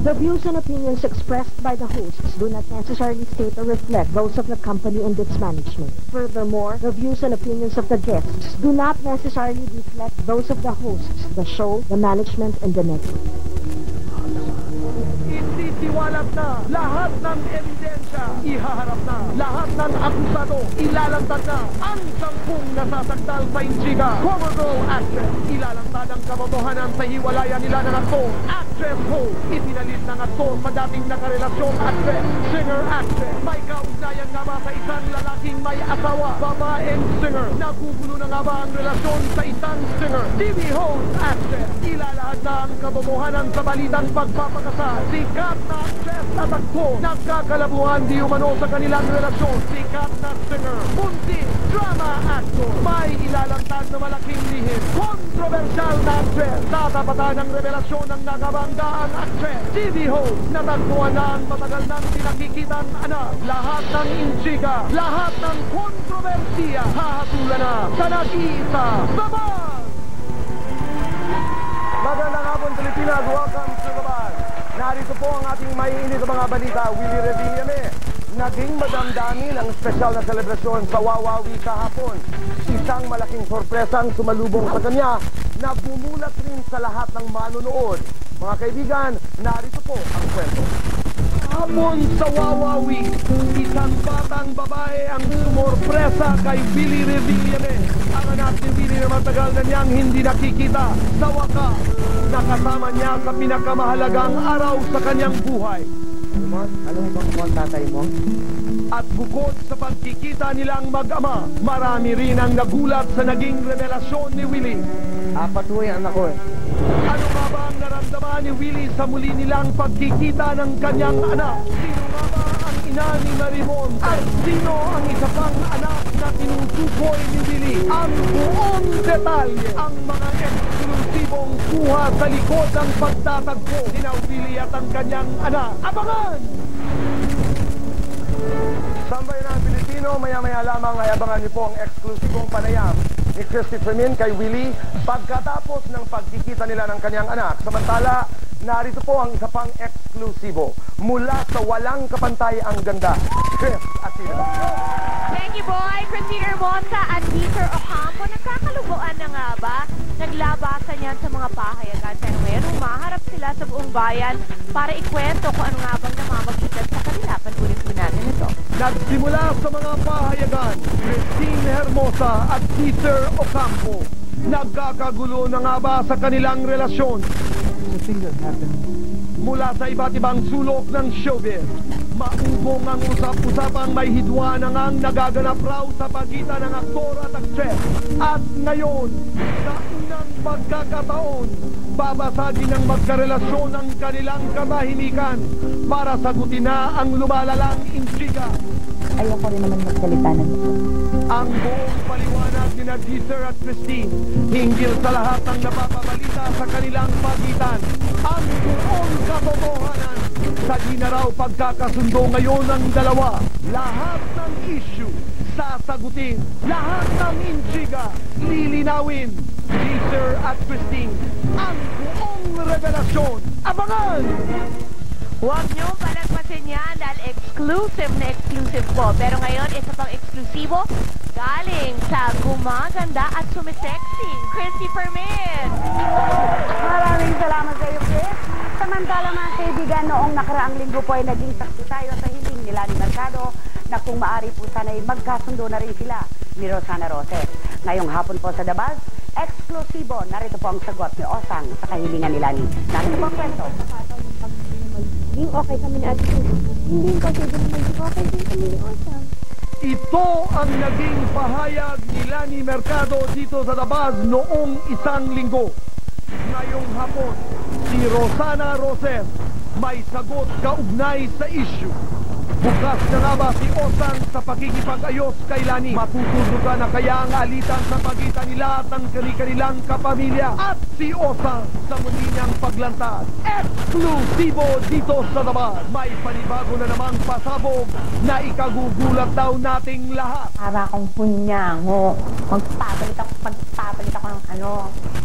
The views and opinions expressed by the hosts do not necessarily state or reflect those of the company and its management. Furthermore, the views and opinions of the guests do not necessarily reflect those of the hosts, the show, the management, and the network. Isisiwalat na lahat ng ebidensya, ihaharap na lahat ng akusado, ilalantad na ang 10 nasasakdal sa intriga. Cover girl actress, ilalantad ang katotohanan sa hiwalayan nila ng aktor. Actress host, ipinalit ng aktor sa dating nakarelasyon. Actress, singer actress, may kaugnayan nga ba sa isang lalaking may asawa? Babaeng singer, nagugulo na nga ba ang relasyon sa isang singer? TV host actress, ilalahad na ang katotohanan sa balitang pagpapakasal. Sikat na actress at aktor, nagkakalabuhan di umano sa kanilang relasyon. Sikat na singer, buntis, drama actor, may ilalantad na malaking lihim. Kontrobersyal na actress, tatapatan ng revelasyon ng nakabanggaang actress. TV host, natagpuan na ang matagal nang pinakikitang anak. Lahat ng intriga, lahat ng kontrobersiya, hahatulan na sa nag-iisa. Sabag! Magandang hapon, Pilipinas. Welcome to the bar. Narito po ang ating maiinit na mga balita. Willie Revillame, naging madamdamin ang espesyal na selebrasyon sa Wawawi kahapon. Isang malaking sorpresang sumalubong sa kanya na bumulat rin sa lahat ng manonood. Mga kaibigan, narito po ang kwento. Hapon sa Wawawi, isang batang babae ang sumorpresa kay Willie Revillame. Ang anak ni Willie na matagal na niyang hindi nakikita. Sa wakas, nakasama niya sa pinakamahalagang araw sa kanyang buhay. Alam mo ba kung ang tatay mo? At bukod sa pagkikita nilang mag-ama, marami rin ang nagulat sa naging revelasyon ni Willie. 4 ho yung anak ko eh. Ano nga ba ang naramdaman ni Willie sa muli nilang pagkikita ng kanyang anak? Sino nga ba ang ina ni Marimon? At sino ang isa pang anak na tinutukoy ni Willie? Ang buong detalye, ang mga eksklusibong kuha sa likod ng pagtatagpo ni Willie at ang kanyang anak. Abangan! Sambay ng Pilipino, maya-maya lamang ay abangan niyo po ang eksklusibong panayam ni Christy Fermin kay Willie pagkatapos ng pagkikita nila ng kanyang anak. Samantala, narito po ang isa pang eksklusibo mula sa walang kapantay ang ganda, Chris Atila. Thank you, boy. Christine Hermosa at Peter Ocampo. Nagkakalubuan na nga ba? Naglabasan yan sa mga pahayagan. Pero ngayon, humaharap sila sa buong bayan para ikwento kung ano nga bang namamagitan sa kanila. Pantunin po natin ito. Nagsimula sa mga pahayagan, Christine Hermosa at Peter Ocampo. Nagkakagulo na nga ba sa kanilang relasyon? The thing that happened. Mula sa iba't ibang sulok ng showbiz, maubong ang usap-usapang may hidwa na ngang nagaganap raw sa pagitan ng aktor at aktres. At ngayon, sa unang pagkakataon, babasagin ng magkarelasyon ang kanilang katahimikan para sagutin na ang lumalalang intriga. Ayoko rin naman magsalita ng ito. Ang buong paliwanag ni Peter at Christine hinggil sa lahat ng napapabalita sa kanilang pagitan. Ang buong katotohanan sa di na raw pagkakasundo ngayon ng dalawa. Lahat ng issue sasagutin, lahat ng intriga lilinawin. Peter at Christine, ang buong revelasyon. Abangan! Huwag niyong palagpasin yan dahil exclusive na exclusive po. Pero ngayon, isa pang eksklusibo galing sa gumaganda at sumisexy, Christy Fermin. Maraming salamat sa iyo, Chris. Samantala mga kaibigan, noong nakaraang linggo po ay naging saksi tayo sa hiling nila ni Mercado na kung maaari po sana'y magkasundo na rin sila ni Rosana Roses. Ngayong hapon po sa Dabaz, eksklusibo, narito po ang sagot ni Osang sa kahilingan nila ni. Narito po ang kwento. Hindi okay kami ni Ate Chris. Hindi kasi din maging okay din kami ni Osang. Ito ang naging pahayag ni Lani Mercado dito sa Dabaz noong isang linggo. Ngayong hapon, si Rosana Roses may sagot kaugnay sa issue. Bukas na nga ba si Osang sa pakikipag-ayos kay Lani? Matutudugan na kaya ang alitan sa pagitan nila at ng kanilang kapamilya? At si Osang sa muli niyang paglantad. Eksklusibo dito sa Dabaz. May panibago na namang pasabog na ikagugulat daw nating lahat. Para akong punyango. Magpapalit ako ng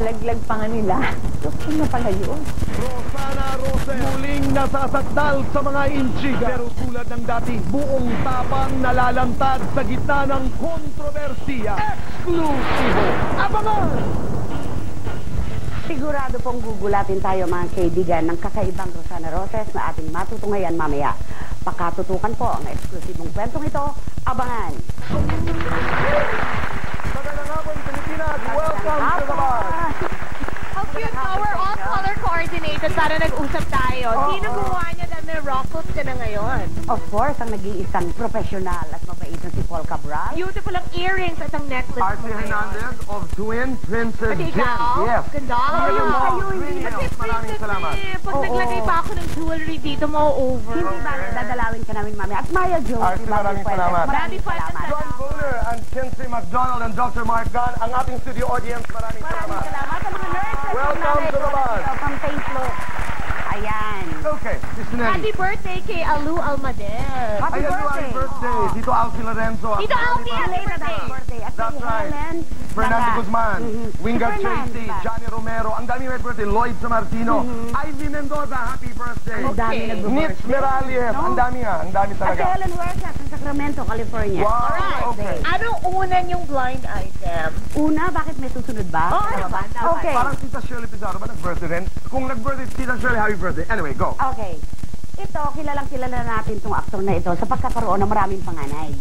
laglag pa nga nila. So, ano pala yun? Rosana Roses muling nasasakdal sa mga intriga. Pero tulad ng dati, buong tapang nalalantad sa gitna ng kontrobersiya. Eksklusibo! Abangan! Sigurado pong gugulatin tayo mga kaibigan ng kakaibang Rosana Roses na ating matutunghayan mamaya. Pakatutukan po ang eksklusibong kwentong ito. Abangan! Magandang hapon, Pilipinas! Welcome to the bar! How cute mo, we're all color coordinated para nag-usap tayo. Sino gumawa niya dahil may rockles ka na ngayon? Of course, ang nag-iisang profesional at mabait na si Paul Cabral. Beautiful ang earrings at ang necklace mo Archie ngayon. Hernandez of Twin Princess Pati Jen. ikaw? Yes. Ganda. Kayo, hindi Yes, Kasi maraming princess salamat. eh. Pag Oo. naglagay pa ako ng jewelry dito, ma-over. Hindi ba, dadalawin ka namin mamaya. At Maya Jones, Archie, si Bobby maraming Fuentes. salamat. Maraming salamat. John Boner and Kinsey McDonald and Dr. Mark Gunn, ang ating studio audience, maraming Maraming salamat. salamat sa mga nurses. Welcome to the bar. From St. Luke. Ayan. Okay, Miss Nelly. Happy birthday kay Alu Almadel. Happy Ayan yung birthday. happy birthday. Dito Alfie Lorenzo. Dito Alfie, happy birthday. At That's kay right. Helen. Fernando Laga. Guzman, Wingard Si Fernand Tracy, ba? Johnny Romero, ang dami may birthday, Lloyd Samartino, Ivy Mendoza, happy birthday. Ang dami Okay. nag-birthday. Nitz Meraliev, No? ang dami nga, ang dami At si talaga. Helen Huertas ng Sacramento, California. Wow, Alright. okay. Anong unan yung blind item? Una, bakit may susunod ba? Oo, ano ba? Okay. Parang Tita Shirley Pizarro ba nag-birthday rin? Kung nag-birthday, Tita Shirley, happy birthday. Anyway, go. Okay. Ito, kilala natin itong aktor na ito sa pagkakaroon ng maraming panganay.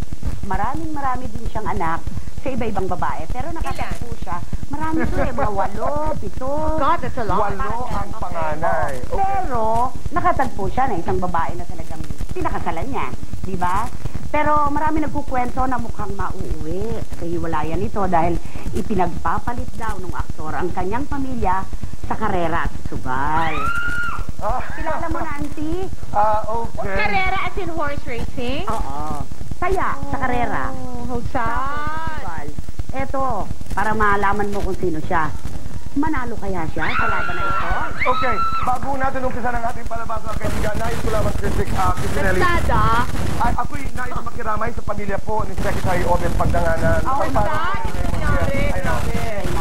Marami din siyang anak sa iba-ibang babae. Pero nakatagpo siya. Marami ito eh, mga 8, 7. God, that's a lot. 8 ang panganay. Okay. Pero nakatagpo siya na isang babae na talagang pinakasalan niya. Di ba? Pero marami nagkukwento na mukhang mauuwi sa hiwalayan ito dahil ipinagpapalit daw ng aktor ang kanyang pamilya sa karera at sugal. Kilala mo na, auntie? Okay. Carrera as in horse racing? Oo. Saya sa karera. Oh, how sad. Sugal. Eto, para malaman mo kung sino siya. Manalo kaya siya sa laban na ito? Okay, bago natin umpisa ng ating palabas ng kaibigan, nais ko lamang Christinelli. Sada. Ako'y nais makiramay sa pamilya po ni Secretary Obed Pagdanganan. Oh, Ay, paano sad. po Ito nangyari. I know.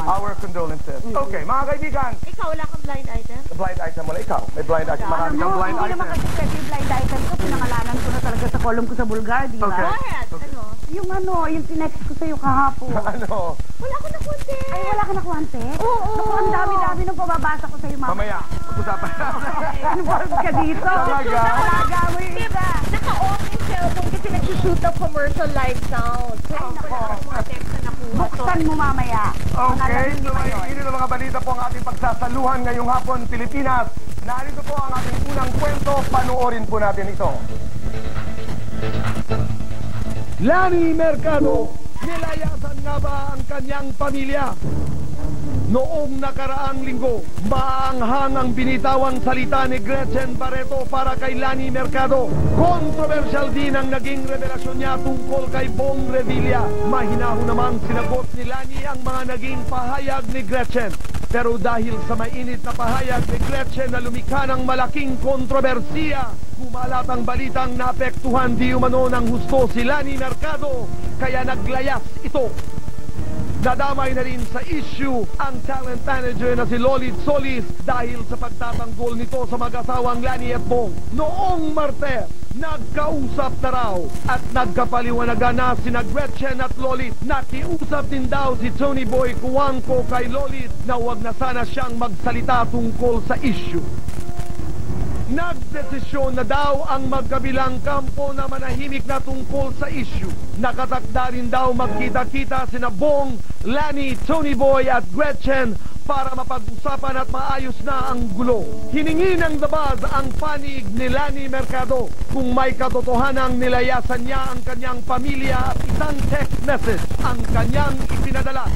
Our condolences. Okay, mga kaibigan, Ikaw wala kang blind item? blind item wala. Ikaw, may blind item. Marami kang blind hindi naman item. kasi pwede yung blind item ko. Pinangalanan ko na talaga sa column ko sa Bulgar, di ba? Okay. Go ahead. Ano? Yung tinext ko sa'yo kahapon. Ano? Wala ko na kunti. Ay, wala ka nakuwante? Oo. Naku, ang dami-dami nung pababasa ko sa'yo, mama. Mamaya, pag-usapan natin. Involved ka dito. Talaga? Talaga mo yung Diba? Naka-off yung cellphone kasi nagsushoot ng commercial live sound. So, mga text na nakuha. Buksan mo mamaya. Okay, so may init ng mga balita po ang ating pagsasaluhan ngayong hapon, Pilipinas. Narito po ang ating unang kwento, panoorin po natin ito. Lani Mercado, nilayasan nga ba ang kanyang pamilya? Noong nakaraang linggo, maanghang ang binitawang salita ni Gretchen Barreto para kay Lani Mercado. Controversial din ang naging revelasyon niya tungkol kay Bong Revilla. Mahinahon namang sinagot ni Lani ang mga naging pahayag ni Gretchen. Pero dahil sa mainit na pahayag ni Gretchen na lumikha ng malaking kontrobersiya, kumalat ang balitang naapektuhan di umano ng husto si Lani Mercado, kaya naglayas ito. Nadamay na rin sa issue ang talent manager na si Lolit Solis dahil sa pagtatanggol nito sa mag-asawang Lani at Bong. Noong Martes, nagkausap na raw at nagkapaliwanagan na sina Gretchen at Lolit. Nakiusap din daw si Tony Boy Cuanco kay Lolit na huwag na sana siyang magsalita tungkol sa issue. Nagdesisyon na daw ang magkabilang kampo na manahimik na tungkol sa issue. Nakatakda rin daw magkita-kita sina Bong, Lani, Tony Boy at Gretchen para mapag-usapan at maayos na ang gulo. Hiningi ng dabas ang panig ni Lani Mercado kung may katotohanang nilayasan niya ang kanyang pamilya at isang text message ang kanyang ipinadala.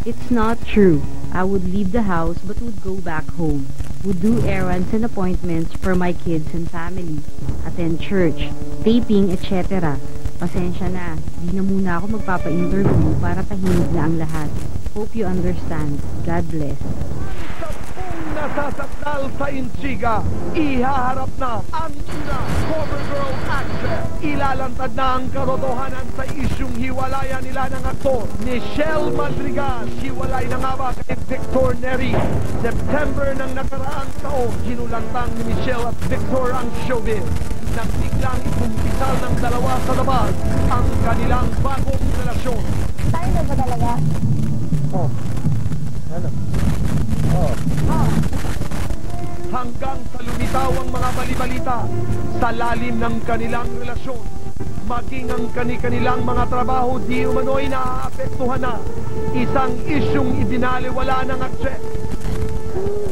It's not true. I would leave the house but would go back home. Would do errands and appointments for my kids and family. Attend church, taping, etc. Pasensya na. Di na muna ako magpapa-interview para tahimik na ang lahat. Hope you understand. God bless. Sa nasasakdal sa intriga. Ihaharap na ang una cover girl actress. Ilalantad na ang katotohanan sa isyung hiwalayan nila ng aktor. Michelle Madrigal, hiwalay na nga ba kay Victor Neri? September ng nakaraang taon, kinulantang ni Michelle at Victor ang showbiz. Nang biglang ikumpisal ng dalawa sa labas ang kanilang bagong relasyon. Tayo na ba talaga? Oh. Ano? Oh. Hanggang sa lumitaw ang mga balibalita sa lalim ng kanilang relasyon. Maging ang kanilang mga trabaho di umano'y naaapektuhan na. Isang isyung ibinaliwala ng aktres.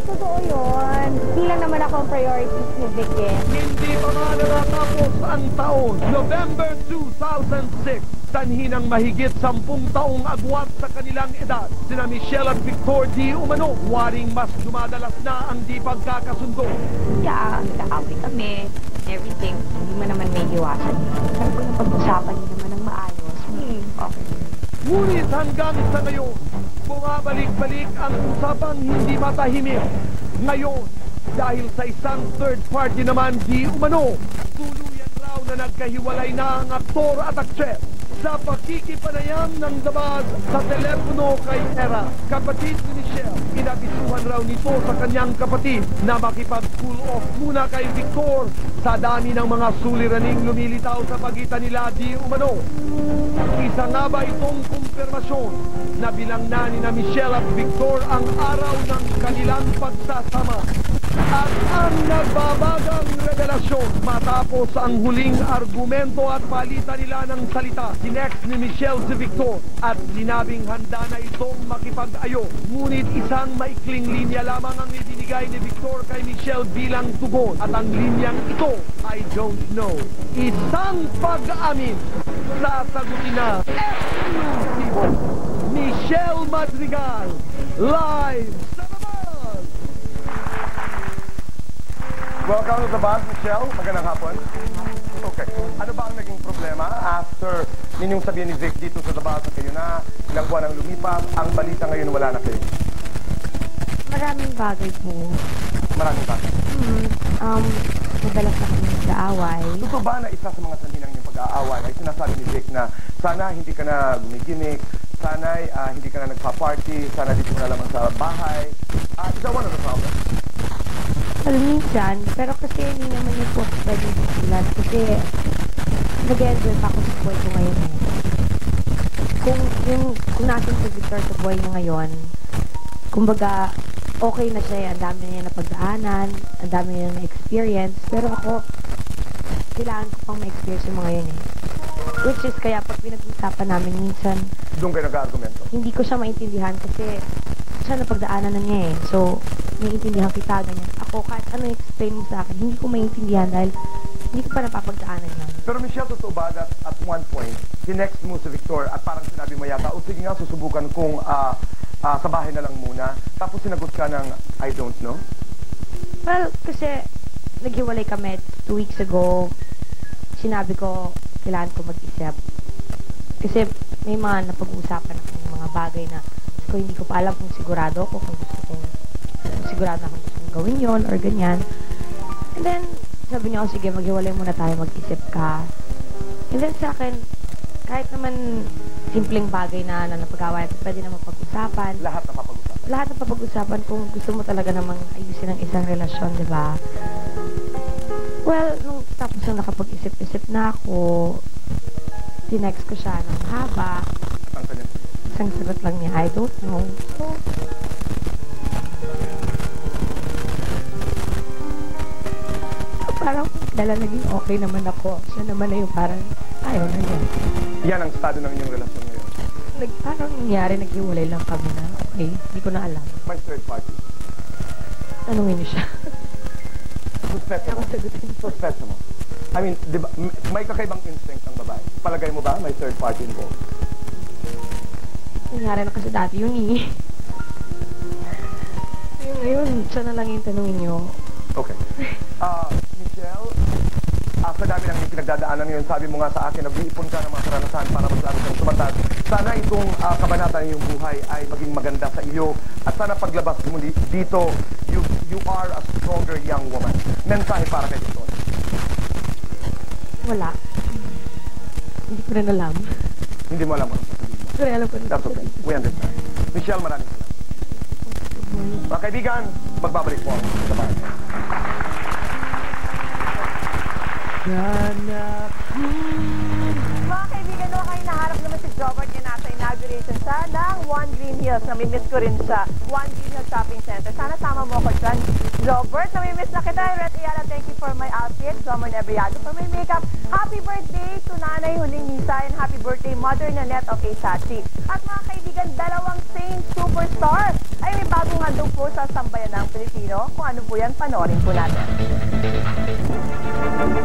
Totoo yun. Hindi lang naman ako ang priorities ni Vic eh. Hindi pa nga natatapos ang taon. November 2006, sanhi ng mahigit 10 taong agwat sa kanilang edad. Sina Michelle at Victor di umano, waring mas dumadalas na ang di pagkakasundo. Yeah, nag-aaway kami. Everything. Hindi mo naman may iwasan. Pero kung napag-usapan niyo naman ng maayos, okay. Ngunit hanggang sa ngayon, bumabalik-balik ang usapang hindi matahimik. Ngayon, dahil sa isang third party naman di umano, tuluyan raw na nagkahiwalay na ang aktor at aktres. Sa pakikipanayam ng dabas sa telepono kay Era, kapatid ni Michelle, inabisuhan raw nito sa kanyang kapatid na makipag-cool off muna kay Victor sa dami ng mga suliraning lumilitaw sa pagitan nila di umano. Isa nga ba itong kumpirmasyon na bilang na ni na Michelle at Victor ang araw ng kanilang pagsasama? At ang nagbabagang revelasyon matapos ang huling argumento at palitan nila ng salita, sinex ni Michelle si Victor at sinabing handa na itong makipag-ayo. Ngunit isang maikling linya lamang ang ibinigay ni Victor kay Michelle bilang tugon. At ang linyang ito, I don't know. Isang pag-amin. Sasagutin na eksklusibo. Michelle Madrigal, live sa labas! Welcome to the bus, Michelle. Magandang hapon. Okay. Ano ba ang naging problema after ninyong sabihin ni Vic dito sa The Bus na kayo na ilang buwan ang lumipas, ang balita ngayon wala na kayo? Maraming bagay po. Maraming ba? Madalas na kami nag-aaway. Totoo ba na isa sa mga sanhi ng inyong pag-aaway ay sinasabi ni Vic na sana hindi ka na gumigimik, sana hindi ka na nagpa-party, sana dito na lamang sa bahay? Is that one of the problems? Well, minsan, pero kasi hindi naman yung po pwede simulan kasi nag-enjoy pa ako sa buhay ko ngayon. Kung natin si Victor sa buhay niya ngayon, kumbaga, okay na siya, ang dami niya napagdaanan, ang dami niya na-experience, pero ako, kailangan ko pang ma-experience yung mga yun eh. Which is, kaya pag pinag-usapan namin minsan, Doon kayo nag-argumento? hindi ko siya maintindihan kasi siya napagdaanan na niya eh. So, naiintindihan kita, ganyan. Ako, kahit ano explain mo sa akin, hindi ko maintindihan dahil hindi ko pa napapagdaanan yan. Pero Michelle, totoo ba that at one point, sinext mo si Victor at parang sinabi mo yata, o sige nga, susubukan kung sa bahay na lang muna, tapos sinagot ka ng, I don't know? Well, kasi naghiwalay kami 2 weeks ago. Sinabi ko, kailangan ko mag-isip. Kasi may mga napag-uusapan akong mga bagay na ko hindi ko pa alam kung sigurado ako, kung sigurado akong gusto kong gawin yon or ganyan. And then, sabi niya, sige, maghiwalay muna tayo, mag-isip ka. And then sa akin, kahit naman simpleng bagay na napag-awayan, pwede naman pag-usapan. Lahat na papag-usapan? Lahat na papag-usapan kung gusto mo talaga namang ayusin ang isang relasyon, di ba? Well, nung tapos na nakapag-isip-isip na ako, tinext ko siya ng haba. Ang kanyang Isang sagot lang niya, I don't know. So, parang dala naging okay naman ako. Siya naman na yung parang ayaw na niya. Yan ang estado ng inyong relasyon ngayon. Parang nangyari, naghiwalay lang kami na. Okay, hindi ko na alam. May third party. Tanungin niyo siya. Suspeto mo. Suspeto mo. I mean, di ba, may kakaibang instinct ang babae. Palagay mo ba may third party involved? Nangyari na kasi dati yun eh. Ngayon, siya na lang yung tanungin niyo. Okay. Michelle, sa dami ng pinagdadaanan ngayon, sabi mo nga sa akin, nag-iipon ka ng mga karanasan para maglaro kang sumatag. Sana itong kabanata ng iyong buhay ay maging maganda sa iyo. At sana paglabas mo dito, you you are a stronger young woman. Mensahe para kay Victoria. Wala. Hindi ko rin alam. Hindi mo alam kung ano sasabihin mo. Hindi ko rin alam kung ano That's okay. We understand. Michelle, maraming salamat. Mga kaibigan, magbabalik po ako sa bahay. Mga kaibigan, no, kayo naharap naman si Jobert niya nasa inauguration siya ng One Green Hills. Namimiss ko rin siya. One Green Hills Shopping Center. Sana tama mo ko dyan. Jobert, namimiss na kita. Red Iala, thank you for my outfit. Summer Nebriago for my makeup. Happy birthday to Nanay Huling Misa and happy birthday Mother Nanette of Sachi. At mga kaibigan, dalawang Saint Superstar ay may bagong handog po sa sambayan ng Pilipino. Kung ano po yan, panoorin po natin.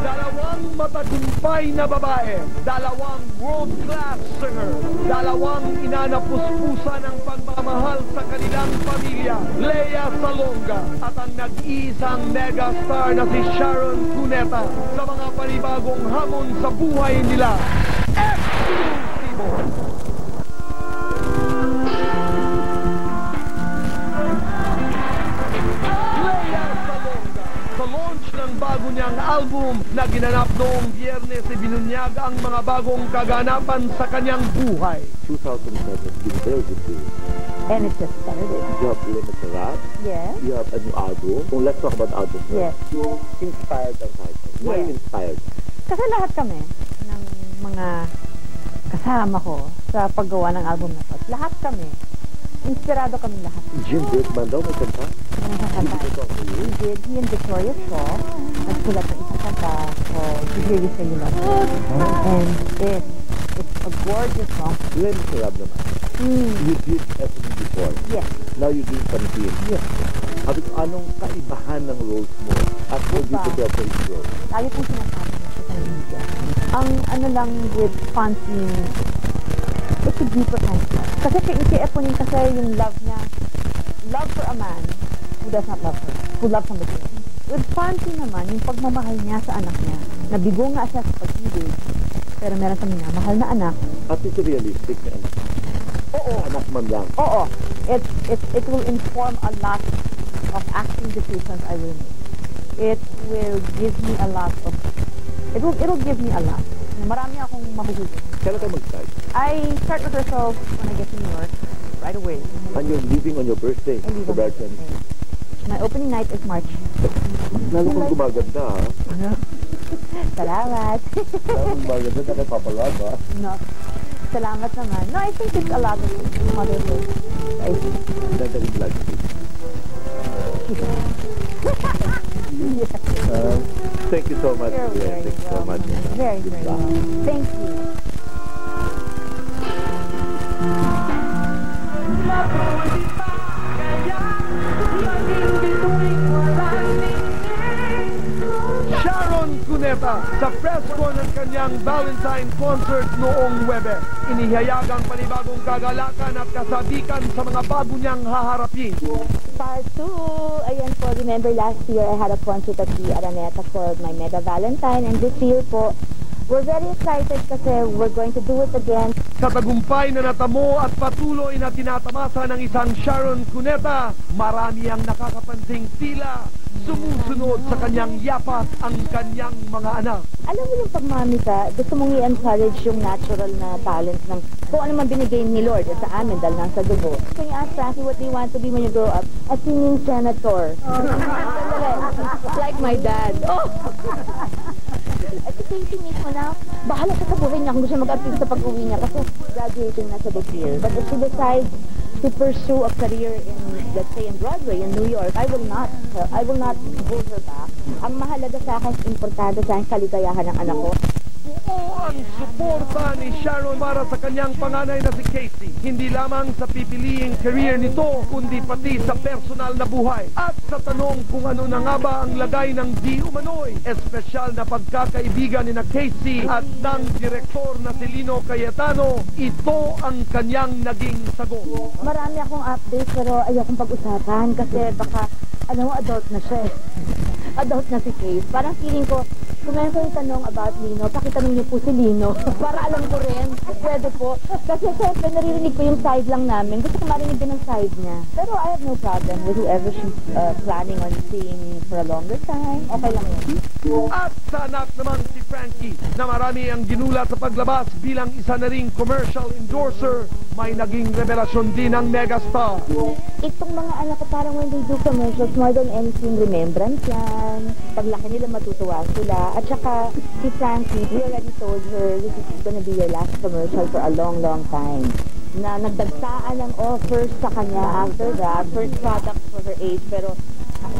Dalawang matagumpay na babae, dalawang world-class singer, dalawang inanapuspusan ng pagmamahal sa kanilang pamilya, Lea Salonga at ang nag-iisang megastar na si Sharon Cuneta sa mga panibagong hamon sa buhay nila. Eksklusibo! Sa launch ng bago niyang album na ginanap noong Biyernes, binunyag ang mga bagong kaganapan sa kanyang buhay. 2007 has been very good for you. And it just started. You have Les Miserables. Yes. You have a new album. So let's talk about album first. Yes. You inspired ang title. Why Yes. you inspired? Kasi lahat kami ng mga kasama ko sa paggawa ng album na to. Lahat kami. Inspirado kami lahat. Jim Brickman daw may kanta. Ng isang kanta. We did. He and Victoria Shaw nagsulat ng isang kanta called To Hear You Say You Love Me. And it's a gorgeous song. Les Miserables naman. You did everything before. Yes. Now you're doing Pantene. Yes. Anong kaibahan ng roles mo at how do you prepare for each role? Lagi pong sinasabi na siya sa media. Ang ano lang with Pantene, it's a deeper concept. Kasi si Eponine kasi yung love niya, love for a man who does not love her, who loves somebody else. With Pantene naman, yung pagmamahal niya sa anak niya, nabigo nga siya sa pag-ibig, pero meron kami na mahal na anak. At ito realistic na anak. Oo. Anak man lang. Oo. It will inform a lot of acting decisions I will make. It will give me a lot of, it'll give me a lot. Marami akong mahuhuli. Kailan kayo mag-start? I start rehearsals when I get to New York, right away. And you're leaving on your birthday, I leave on February my 20. birthday. My opening night is March. Lalo kong gumaganda, ha? Salamat. Lalo kong gumaganda na kay Papa Rob, ha? No. Salamat naman. No, I think it's a lot of motherhood. I think. Dadaling vlog. Thank you so much. You're very Thank you so much. Very, very well. Thank you. Sharon Cuneta sa presko ng kanyang Valentine concert noong Webes. Inihayag ang panibagong kagalakan at kasabikan sa mga bago niyang haharapin. Part 2, ayan po, remember last year I had a concert at the Araneta called My Mega Valentine, and this year po, we're very excited kasi we're going to do it again. Sa tagumpay na natamo at patuloy na tinatamasa ng isang Sharon Cuneta, marami ang nakakapansing tila sumusunod sa kanyang yapat ang kanyang mga anak. Alam mo yung pagmami ka, gusto mong i-encourage yung natural na talent ng kung ano man binigay ni Lord sa amin dahil nasa dugo. Can you ask Frankie what do you want to be when you grow up? A singing senator. Like my dad. Oh! At si Casey mismo na, bahala sa buhay niya kung gusto mag-artista pag-uwi niya kasi graduating na sa this year. But if she decides to pursue a career in, let's say, in Broadway, in New York, I will not hold her back. Ang mahalaga sa akin, importante sa akin, kaligayahan ng anak ko. Buo ang suporta ni Sharon para sa kanyang panganay na si Casey. Hindi lamang sa pipiliing career nito, kundi pati sa personal na buhay. At sa tanong kung ano na nga ba ang lagay ng di umano'y espesyal na pagkakaibigan ni na Casey at ng direktor na si Lino Cayetano, ito ang kanyang naging sagot. Marami akong update pero ayokong pag-usapan kasi baka, adult na siya eh. adult na si Kate. Parang feeling ko, kung meron kayong tanong about Lino, pakitanong niyo po si Lino. Para alam ko rin, pwede po. Kasi siyempre, naririnig ko yung side lang namin. Gusto ko marinig din ang side niya. Pero I have no problem with whoever she's planning on seeing for a longer time. Okay lang yun. At sa anak naman si Frankie na marami ang ginulat sa paglabas bilang isa na ring commercial endorser, may naging revelasyon din ng megastar. Itong mga anak ko parang when they do commercials, more than anything, remembrance yan. Paglaki nila matutuwa sila. At saka si Frankie, we already told her this is gonna be your last commercial for a long, long time. Na nagdagsaan ng offers sa kanya after that, first product for her age, pero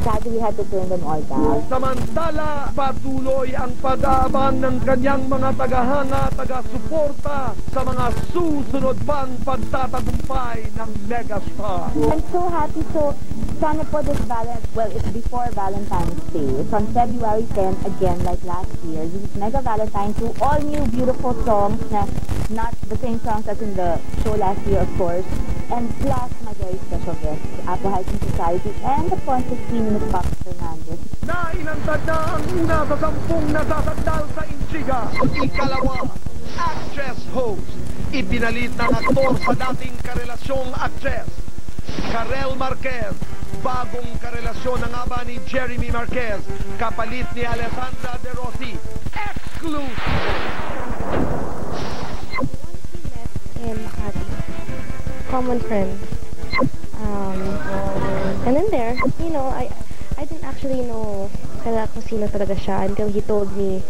sadly we had to turn them all down. Samantala, patuloy ang pag-aabang ng kanyang mga tagahanga, taga-suporta sa mga susunod pang pagtatagumpay ng megastar. I'm so happy. So, sana po this it's before Valentine's Day. It's on February 10, again, like last year. This is Mega Valentine to all new beautiful songs na not the same songs as in the show last year, of course. And plus, my very special guest, Apple Hiking Society, and the Ponce Queen, Ms. Papa Fernandez. Nailantad na ang una sa 10 nasasandal sa intriga. Ikalawa, actress host. Ipinalit ng aktor sa dating karelasyong actress. Karel Marquez. Bagong karelasyon na nga ba ni Jeremy Marquez, kapalit ni Alessandra De Rossi. Exclusive! In Makati. Common friend. And then there, you know, I didn't actually know kung sino talaga siya until he told me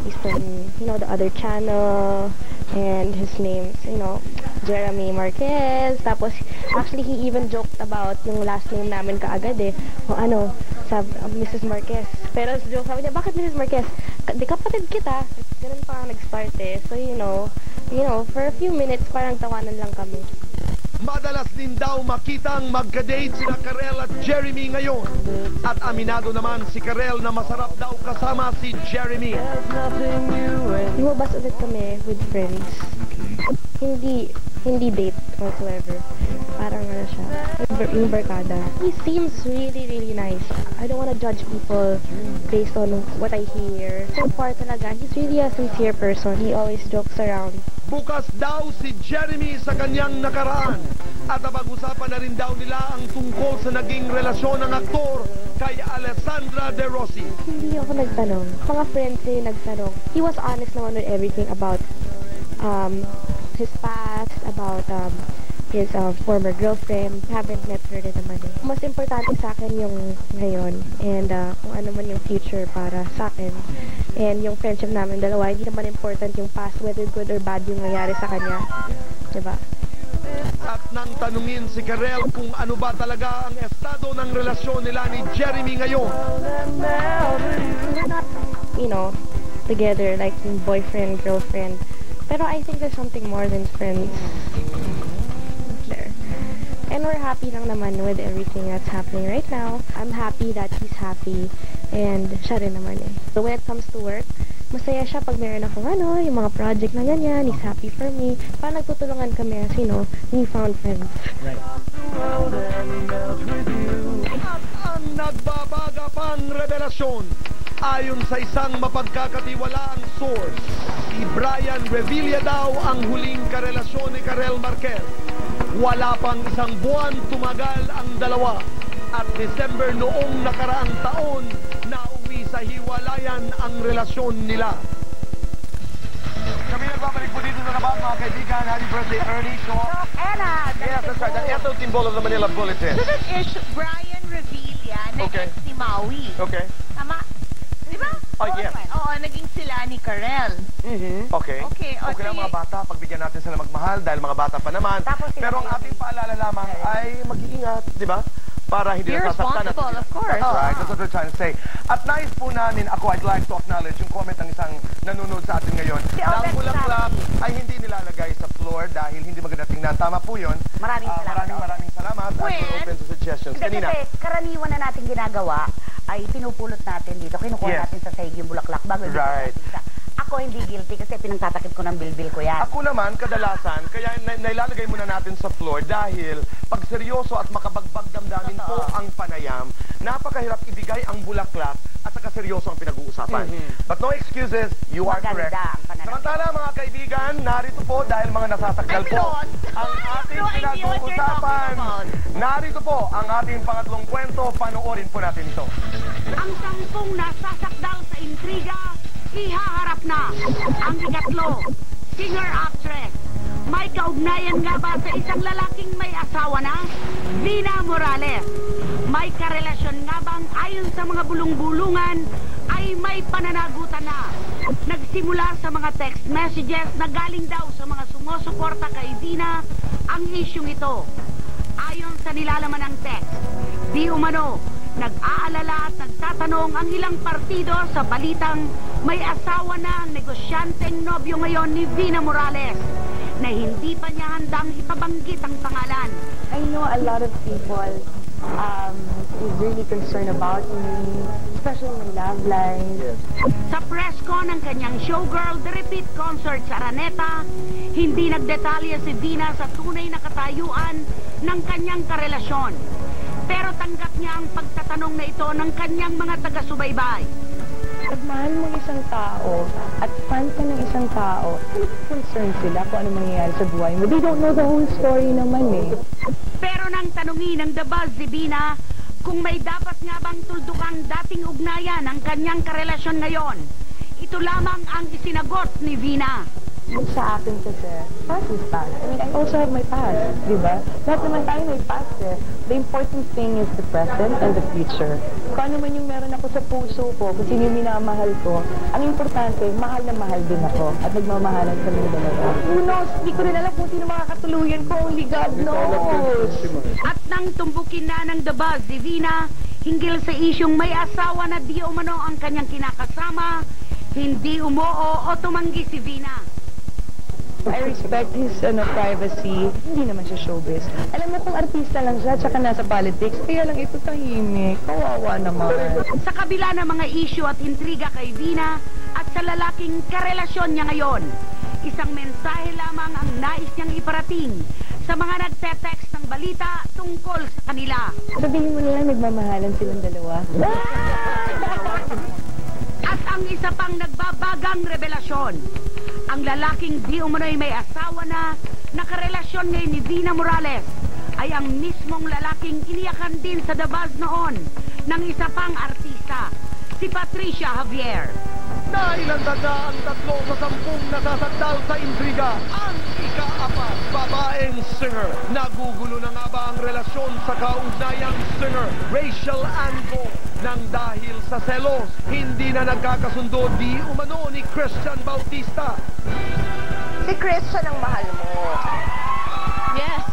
he's from, you know, the other channel, and his name's, you know, Jeremy Marquez. Tapos, actually, he even joked about yung last name namin kaagad eh. O ano, Mrs. Marquez. Pero joke sabi niya, bakit Mrs. Marquez? Di kapatid kita. Ganun pa nag-start eh. So, you know, for a few minutes, parang tawanan lang kami. Madalas din daw makitang magka-date sina Karel at Jeremy ngayon. At aminado naman si Karel na masarap daw kasama si Jeremy. Lumabas ulit kami with friends. Hindi date whatsoever. Parang ano siya, yung barkada. He seems really, really nice. I don't wanna judge people based on what I hear. So far talaga, he's really a sincere person. He always jokes around. Bukas daw si Jeremy sa kanyang nakaraan. At napag-usapan na rin daw nila ang tungkol sa naging relasyon ng aktor kay Alessandra De Rossi. Hindi ako nagtanong. Mga friends eh nagtanong. He was honest naman with everything about his past, about his former girlfriend. Haven't met her din naman eh. Mas importante sa akin yung ngayon and kung ano man yung future para sa akin. And yung friendship namin dalawa, hindi naman important yung past, whether good or bad yung nangyari sa kanya. Diba? At nang tanungin si Karel kung ano ba talaga ang estado ng relasyon nila ni Jeremy ngayon. We're not, you know, together like boyfriend, girlfriend. Pero I think there's something more than friends there. And we're happy lang naman with everything that's happening right now. I'm happy that he's happy. And siya rin naman eh. So when it comes to work, masaya siya pag meron akong yung mga project na ganyan. He's happy for me. Parang nagtutulungan kami as, you know, newfound friends. Right. At ang nagbabaga pang revelasyon, ayon sa isang mapagkakatiwalaang source, si Brian Revilla daw ang huling karelasyon ni Karel Marquez. Wala pang isang buwan tumagal ang dalawa. At December noong nakaraang taon, nauwi sa hiwalayan ang relasyon nila. Kami nagbabalik po dito na naman mga kaibigan. Happy birthday, Ernie. So, Anna! yes, that's right. Ang ito symbol of the Manila Bulletin. So that is Brian Revilla na Okay. ex ni Maui. Okay. Tama? Di ba? Oh, yes. Oo, naging sila ni Karel. Okay. Okay, o Okay lang sige. mga bata, pagbigyan natin sila magmahal dahil mga bata pa naman. Tapos sila Pero ang mga- ating paalala lamang ay mag-iingat, di ba? Para hindi Be nasasaktan at- responsible, of course. That's right, that's what we're trying to say. At nais po namin, I'd like to acknowledge yung comment ng isang nanonood sa atin ngayon. Si Na ang Obet bulaklak ay hindi nilalagay sa floor dahil hindi maganda tingnan. Tama po yun. Maraming salamat. Maraming salamat. At When? we're open to suggestions. Hindi, Kanina. kasi karaniwan na natin ginagawa ay pinupulot natin dito. Kinukuha Yes. natin sa sahig yung bulaklak bago Right. natin sa. Ako, ako hindi guilty kasi pinagtatakip ko ng bilbil ko yan. Ako naman, kadalasan, kaya nailalagay muna natin sa floor dahil pag seryoso at makabagbag damdamin po ang panayam, napakahirap ibigay ang bulaklak at saka seryoso ang pinag-uusapan. But no excuses, you are correct. Maganda ang pananamit. Samantala mga kaibigan, narito po dahil mga nasasakdal po ang ating pinag-uusapan. Narito po ang ating pangatlong kwento, panoorin po natin ito. Ang 10 nasasakdal sa intriga, ihaharap na. Ang ikatlo, singer-actress. May kaugnayan nga ba sa isang lalaking may asawa na? Vina Morales. May karelasyon nga bang ayon sa mga bulong-bulungan ay may pananagutan na? Nagsimula sa mga text messages na galing daw sa mga sumusuporta kay Vina ang isyong ito. Ayon sa nilalaman ng text, di umano, nag-aalala at nagtatanong ang ilang partido sa balitang may asawa na ang negosyanteng nobyo ngayon ni Vina Morales na hindi pa niya handang ipabanggit ang pangalan. I know a lot of people is really concerned about me, especially my love life. Sa press con ng kanyang showgirl The Repeat concert sa Araneta, hindi nagdetalye si Vina sa tunay na katayuan ng kanyang karelasyon. Pero tanggap niya ang pagtatanong na ito ng kanyang mga taga-subaybay. Pag mahal mo isang tao at fan ka ng isang tao, concerned sila kung ano mangyayari sa buhay mo. They don't know the whole story naman eh. Pero nang tanungin ng The Buzz si Vina kung may dapat nga bang tuldukang dating ugnayan ang kanyang karelasyon ngayon, ito lamang ang isinagot ni Vina. Sa akin kasi, past is past. I mean, I also have my past, di ba? Lahat naman tayo may past eh. The important thing is the present and the future. Kung ano man yung meron ako sa puso ko, kung sino yung minamahal ko, ang importante, mahal na mahal din ako. At nagmamahalan kami ng dalawa. Who knows? Hindi ko rin alam kung sino makakatuluyan ko. Only God knows. At nang tumbukin na ng The Buzz si Vina, hinggil sa isyong may asawa na di umano ang kanyang kinakasama, hindi umoo o tumanggi si Vina. I respect his privacy. Hindi naman siya showbiz. Alam mo kung artista lang siya, tsaka nasa politics, kaya lang ito tahimik. Kawawa naman. Sa kabila ng mga issue at intriga kay Vina at sa lalaking karelasyon niya ngayon, isang mensahe lamang ang nais niyang iparating sa mga nagte-text ng balita tungkol sa kanila. Sabihin mo na lang, nagmamahalan silang dalawa. At ang isa pang nagbabagang revelasyon, ang lalaking di umano'y may asawa na nakarelasyon ngayon ni Vina Morales ay ang mismong lalaking iniyakan din sa The Buzz noon ng isa pang artista, si Patricia Javier. Nailandag na ang 3 sa 10 nasasakdal sa intriga. Ang ika-4, babaeng singer. Nagugulo na nga ba ang relasyon sa kaugnayang singer Rachel Ango? Nang dahil sa selos, hindi na nagkakasundo di umano ni Christian Bautista. Si Christian ang mahal mo. Yes.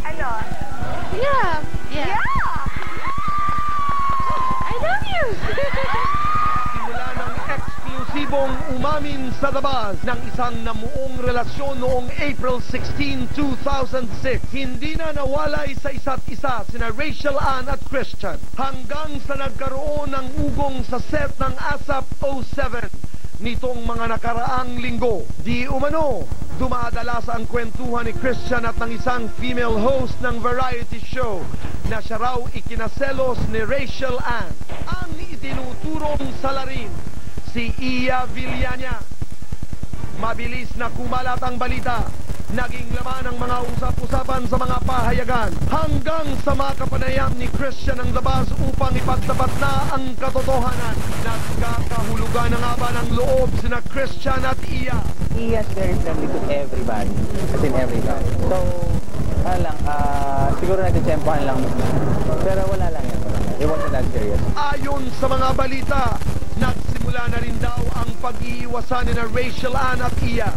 Ano? Yeah. Yeah. I love you. Simula ng eksklusibong umamin sa The Buzz ng isang namuong relasyon noong April 16, 2006. Hindi na nawalay sa isa't isa sina Rachel Ann at Christian hanggang sa nagkaroon ng ugong sa set ng ASAP 07 nitong mga nakaraang linggo. Di umano, dumadalas ang kwentuhan ni Christian at ng isang female host ng variety show na siya raw ikinaselos ni Rachel Ann. Ang itinuturong salarin, si Iya Villania. Mabilis na kumalat ang balita. Naging laman ang mga usap-usapan sa mga pahayagan hanggang sa makapanayam ni Christian ang The Buzz upang ipagtapat na ang katotohanan. Nagkakahulugan na nga ba ng loob sina Christian at Iya? Iya's very friendly to everybody, as in everybody. So, siguro nagtitempohan lang. Pero wala lang yan. It wasn't that serious. Ayon sa mga balita, nagsimula na rin daw ang pag-iiwasan ni na Rachel Ann at Iya.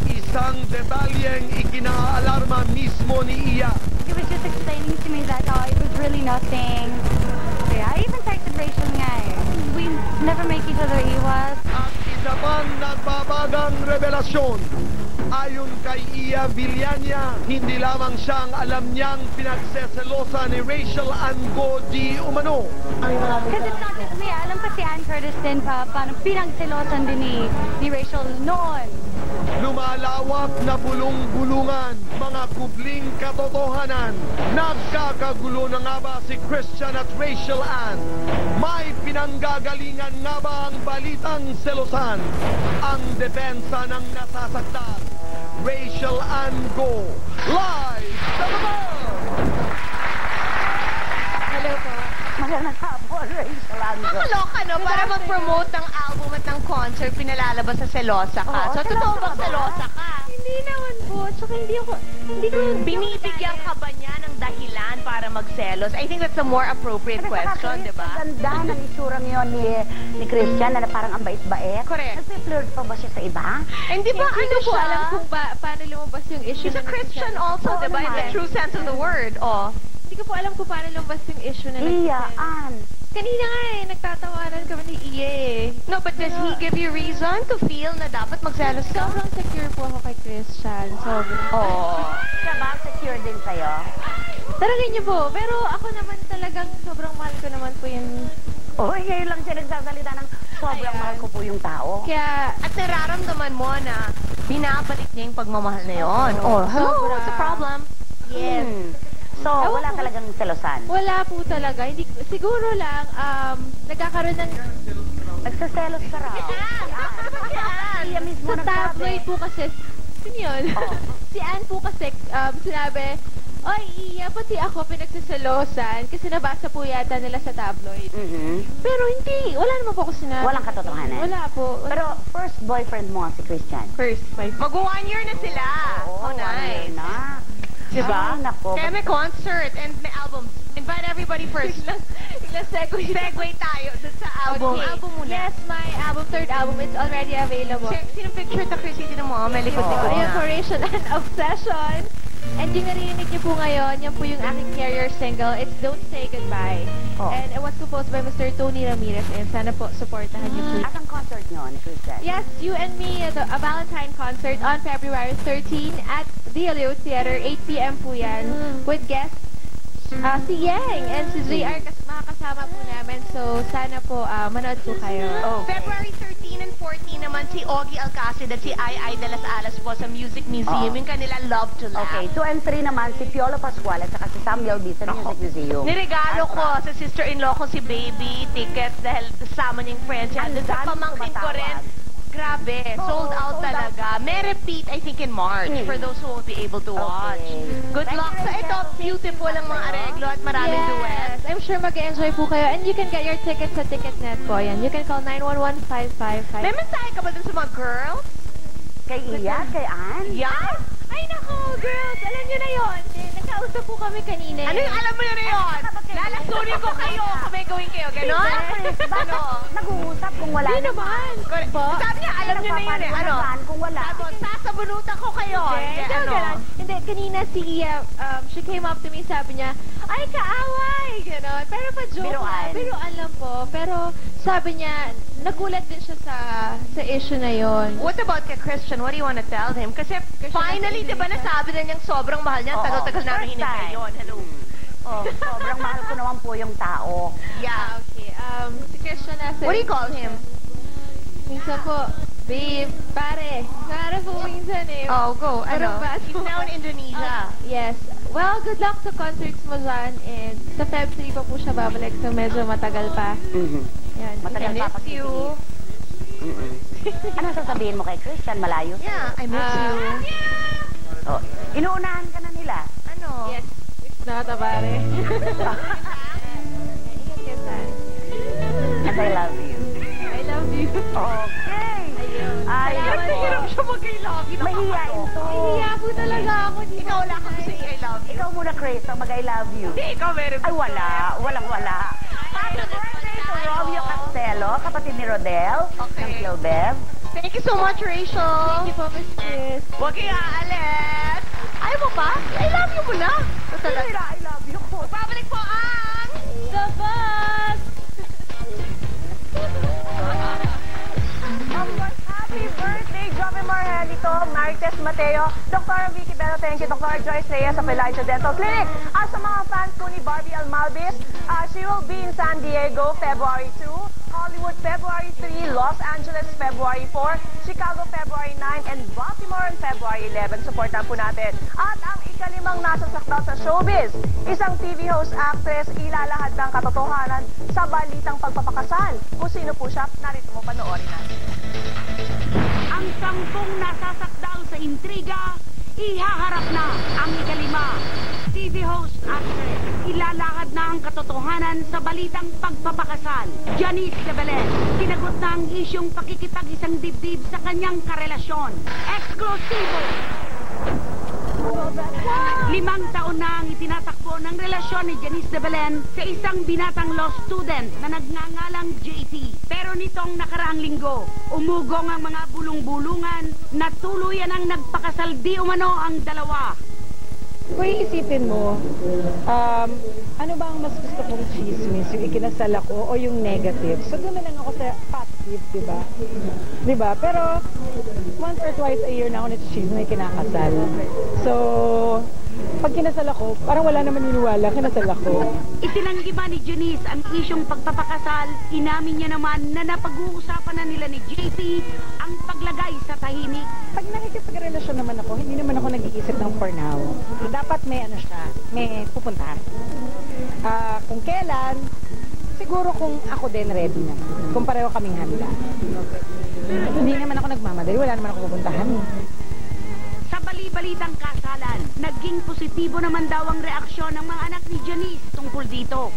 Isang detalyeng ikinaalarma mismo ni Iya. He was just explaining to me that it was really nothing. Yeah, I even texted Rachel nga eh. We never make each other iwas. At isa pang nagbabagang revelasyon, Ayon kay Iya Villania, hindi lamang siyang alam niyang pinagseselosa ni Rachel Ann Go di umano. Kasi it's not just me, alam pa si Ann Curtis din pa, paano pinagselosan din ni Rachel noon. Lumalawak na bulong-bulungan, mga kubling katotohanan. Nagkakagulo na nga ba si Christian at Rachel Ann? May pinanggagalingan nga ba ang balitang selosan? Ang depensa ng nasasaktan, Rachel Ann Go, live sa Baba! Hello po. Magandang hapon, Rachel Ann Go. Nakaloka, no? Para mag-promote ng album at ng concert, pinalalabas sa selosa ka. Oo, So, totoo bang selosa ka? Hindi naman po. Tsaka hindi ko Binibigyan ka ba niya ng dahilan para magselos? I think that's a more appropriate question, di ba? Ganda ng itsura ngayon ni Christian na parang ang bait-bait. Correct. Nagpe-flirt pa ba siya sa iba? Hindi ba ano ko siya? alam kung paano lumabas yung issue. She's a Christian also, Oo di ba? In the naman. true sense of the word. Oh. Hindi ko po alam kung paano lumabas yung issue na Iya, Ann. Kanina nga nagtatawanan kami ni Iya No, but does he give you reason to feel na dapat magselos ka? Sobrang secure po ako kay Christian. Sobrang. Oo. Siya ba secure din sa'yo? Tarangin niyo po. Pero ako naman talagang sobrang mahal ko naman po yung... Oy, ngayon lang siya nagsasalita ng sobrang mahal ko po yung tao. Kaya... At nararamdaman mo na binabalik niya yung pagmamahal na yun. Oh, hello, what's the problem? Yes. So, Ewan wala ko. talagang selosan. Wala po talaga. Hindi, siguro lang, nagkakaroon ng... Nagsaselos ka raw. Iya mismo Sa tabloid po kasi... Sino yun? Si Ann po kasi sinabi, Oy, Iya, pati ako pinagsaselosan kasi nabasa po yata nila sa tabloid. Pero hindi, wala naman po ako sinabi. Walang katotohanan. Wala po. Pero first boyfriend mo si Christian. First, my Mag-1 year na sila. Oo, Oh, nice. na. Diba? Ay, nako. Kaya may concert and may album. Invite everybody first. Biglang Segue tayo dun sa album. Okay. Album muna. Yes, my album, third album, it's already available. Sinong picture ta, Chrissy? Tinan mo, may likod-likod Ayan na. po, Rachel and Obsession. And yung narinig niyo po ngayon, yan po yung aking carrier single, It's Don't Say Goodbye. And it was composed by Mr. Tony Ramirez. And sana po, supportahan niyo po. At ang concert nyo ni Christian? Yes, You and Me, a Valentine concert on February 13 at the Aliot Theater, 8 p.m. po yan, with guests si Yang and si JR makakasama po namin. So, sana po manood po kayo. February 13 and 14 naman si Ogie Alcacid at si Ai de las Alas po sa Music Museum. Yung kanila Love to Laugh. Okay, 2 and 3 naman si Piolo Pascual at saka si Samuel B. sa Music Museum. Niregalo ko sa sister-in-law ko si Baby tickets dahil kasama niyang friends yan. Doon sa pamangkin ko rin. Grabe, sold out talaga. May repeat, I think, in March for those who won't be able to watch. Good luck sa ito. Beautiful ang mga areglo at maraming duets. I'm sure mag-enjoy po kayo. And you can get your tickets sa Ticketnet po. Yan. You can call 911-555. May mensahe ka ba dun sa mga girls? Kay Iya, kay Ann? Yeah? Ay nako, girls! Alam nyo na yun. Nagkausap po kami kanina. Ano yung alam mo na yun? Lalasunin ko kayo kung may gawin kayo. Ganon? Ano? Nag-uusap kung wala Hindi naman. Sabi niya, alam nyo na yun eh. Ano? Kung wala. Sabi, sasabunutan ko kayo. Hindi, Ano? Hindi, kanina si Iya, she came up to me, sabi niya, ay, kaaway! Ganon. Pero pa-joke Biruan. na. Biruan lang po. Pero sabi niya, nagulat din siya sa issue na yon. What about kay Christian? What do you want to tell him? Kasi finally, di ba nasabi na niyang sobrang mahal niya? Tagal-tagal namin hinintay yun. Hello. Sobrang mahal ko naman po yung tao. Yeah. Okay, si Christian nasa... What do you call him? Minsan po, babe, pare. Pare po minsan eh. Oh, go. Ano? Parang bad He's po. now in Indonesia. Yes. Well, good luck sa concerts mo dyan. And sa Feb 3 pa po siya babalik. So medyo matagal pa. Yan. Matagal I pa miss you. Ano sasabihin mo kay Christian? Malayo? Yeah, I miss you. Oh, inuunahan ka na nila. Ano? Yes. It's not a pare. Ingat ka saan. And I love you. I love you. Okay. Ay, Salamat nako. po. Siya mag-I-love you. Mahihiyain to. Hiya po talaga ako. Ikaw wala ka gusto I love you. Ikaw muna, Chris, ang mag-I love you. Hindi, ikaw meron. Ay, wala. Walang-wala. Happy birthday to Romeo Castelo, kapatid ni Rodel, ng Clobev. Thank you so much, Rachel. Thank you po, Miss Chris. Huwag kang aalis. Ayaw mo pa? I love you mo na. Talaga. I love you ko. Babalik po ang... The bus! Happy birthday, Joey Marhelli. Lito, Marites Mateo, Dr. Vicky Bello, thank you, Dr. Joyce Reyes of Elijah Dental Clinic. At sa mga fans po ni Barbie Almalbis, she will be in San Diego, February 2, Hollywood, February 3, Los Angeles, February 4, Chicago, February 9, and Baltimore on February 11. Supportan po natin. At ang ikalimang nasasakdal sa showbiz, isang TV host actress, ilalahad ng katotohanan sa balitang pagpapakasal. Kung sino po siya, narito mo panoorin natin. Ang 10 nasasakdal sa intriga, ihaharap na ang ikalima. TV host actress, ilalahad na ang katotohanan sa balitang pagpapakasal. Janice de Belen, sinagot na ang isyong pakikipag-isang dibdib sa kanyang karelasyon. Eksklusibo! 5 taon na ang itinatakbo ng relasyon ni Janice de Belen sa isang binatang law student na nagngangalang JT. Pero nitong nakaraang linggo, umugong ang mga bulong-bulungan na tuluyan ang nagpakasal di umano ang dalawa. Kung iisipin mo, ano ba ang mas gusto kong chismis? Yung ikinasal ako o yung negative? So doon na lang ako sa positive, diba? Diba? Pero once or twice a year na ako na-chismis na ikinakasal. So, pag kinasal ako, parang wala naman niniwala, kinasal ako. Itinanggi ba ni Janice ang isyong pagpapakasal? Inamin niya naman na napag-uusapan na nila ni JT ang paglagay sa tahimik. Pag nakikipagrelasyon naman ako, hindi naman ako nag-iisip ng for now. Dapat may ano siya, may pupuntahan. Kung kailan, siguro kung ako din ready na. Kung pareho kaming handa. Hindi naman ako nagmamadali, wala naman ako pupuntahan. Sa bali-balitang kasalan, naging positibo naman daw ang reaksyon ng mga anak ni Janice tungkol dito.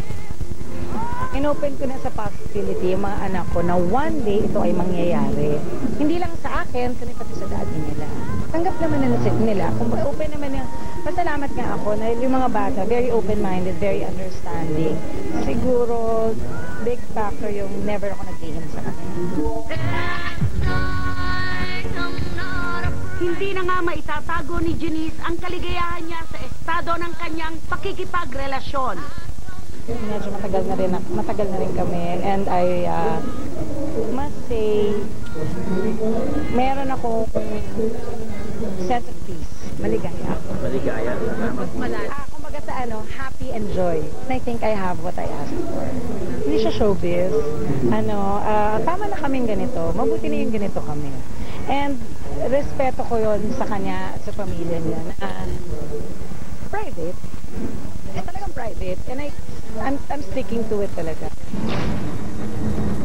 Inopen ko na sa possibility yung mga anak ko na one day ito ay mangyayari. Hindi lang sa akin, kundi pati sa daddy nila. Tanggap naman nila. Kung open naman yung... Pasalamat nga ako na yung mga bata, very open-minded, very understanding. Siguro, big factor yung never ako naglihim sa kanila. Hindi na nga maitatago ni Janice ang kaligayahan niya sa estado ng kanyang pakikipagrelasyon. Medyo matagal na rin kami, and I must say, meron akong sense of peace. Maligaya ako. Maligaya? Kumbaga sa happy and joy. And I think I have what I asked for. Hindi siya showbiz. Tama na kaming ganito. Mabuti na yung ganito kami. And respeto ko yon sa kanya at sa pamilya niya na private. Talagang private. And I'm sticking to it talaga.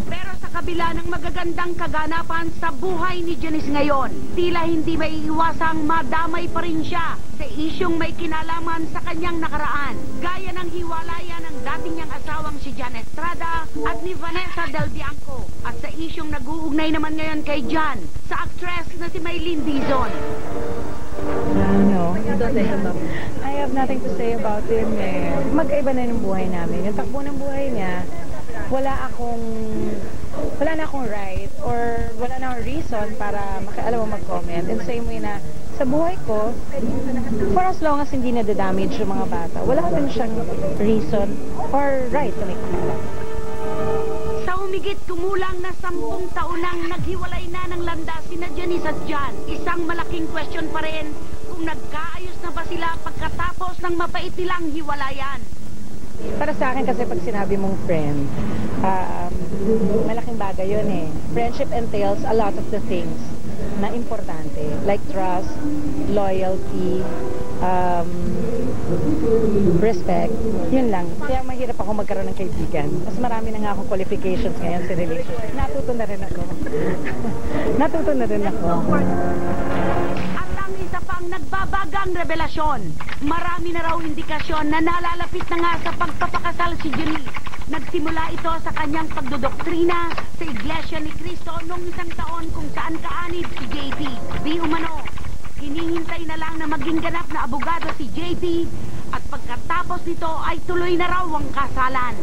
Pero sa kabila ng magagandang kaganapan sa buhay ni Janice ngayon, tila hindi maiiwasang madamay pa rin siya sa isyong may kinalaman sa kanyang nakaraan. Gaya ng hiwalayan ng dating niyang asawang si Jan Estrada at ni Vanessa Del Bianco. At sa isyong nag-uugnay naman ngayon kay Jan, sa actress na si Maylene Dizon. I have nothing to say about him eh. Magkaiba na yung buhay namin. Yung takbo ng buhay niya, wala na akong right or wala na akong reason para mag-comment. And same way na sa buhay ko, for as long as hindi na-damage yung mga bata, wala rin siyang reason or right to make comment. Sa humigit kumulang na 10 taon nang naghiwalay na ng landas sina Janice at Jan, isang malaking question pa rin kung nagkaayos na ba sila pagkatapos ng mabait nilang hiwalayan. Para sa akin kasi pag sinabi mong friend, malaking bagay yun eh. Friendship entails a lot of the things na importante, like trust, loyalty, respect, yun lang. Kaya mahirap ako magkaroon ng kaibigan. Mas marami na nga akong qualifications ngayon sa relationship. Natuto na rin ako. At ang isa pang nagbabagang revelasyon, marami na raw indikasyon na nalalapit na nga sa pagpapakasal si Janice. Nagsimula ito sa kanyang pagdodoktrina sa Iglesia ni Cristo noong 1 taon kung saan kaanib si JT. Di umano, hinihintay na lang na maging ganap na abogado si JT at pagkatapos nito ay tuloy na raw ang kasalan.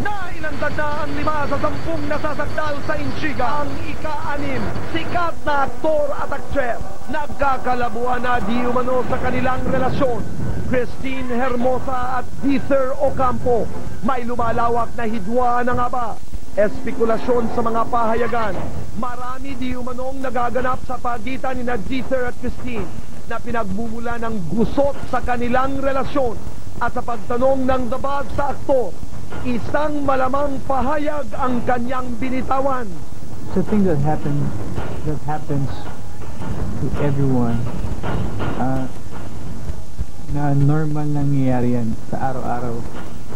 Nailandag na ang 5 sa 10 nasasakdal sa intriga. Ang ika-6, sikat na aktor at aktres. Nagkakalabuan na di umano sa kanilang relasyon. Christine Hermosa at Dieter Ocampo. May lumalawak na hidwa na nga ba? Espekulasyon sa mga pahayagan. Marami di umanong nagaganap sa pagitan ni Dieter at Christine na pinagmumula ng gusot sa kanilang relasyon at sa pagtanong ng dabag sa aktor. Isang malamang pahayag ang kanyang binitawan. It's a thing that happens to everyone. Na normal nangyayari yan sa araw-araw.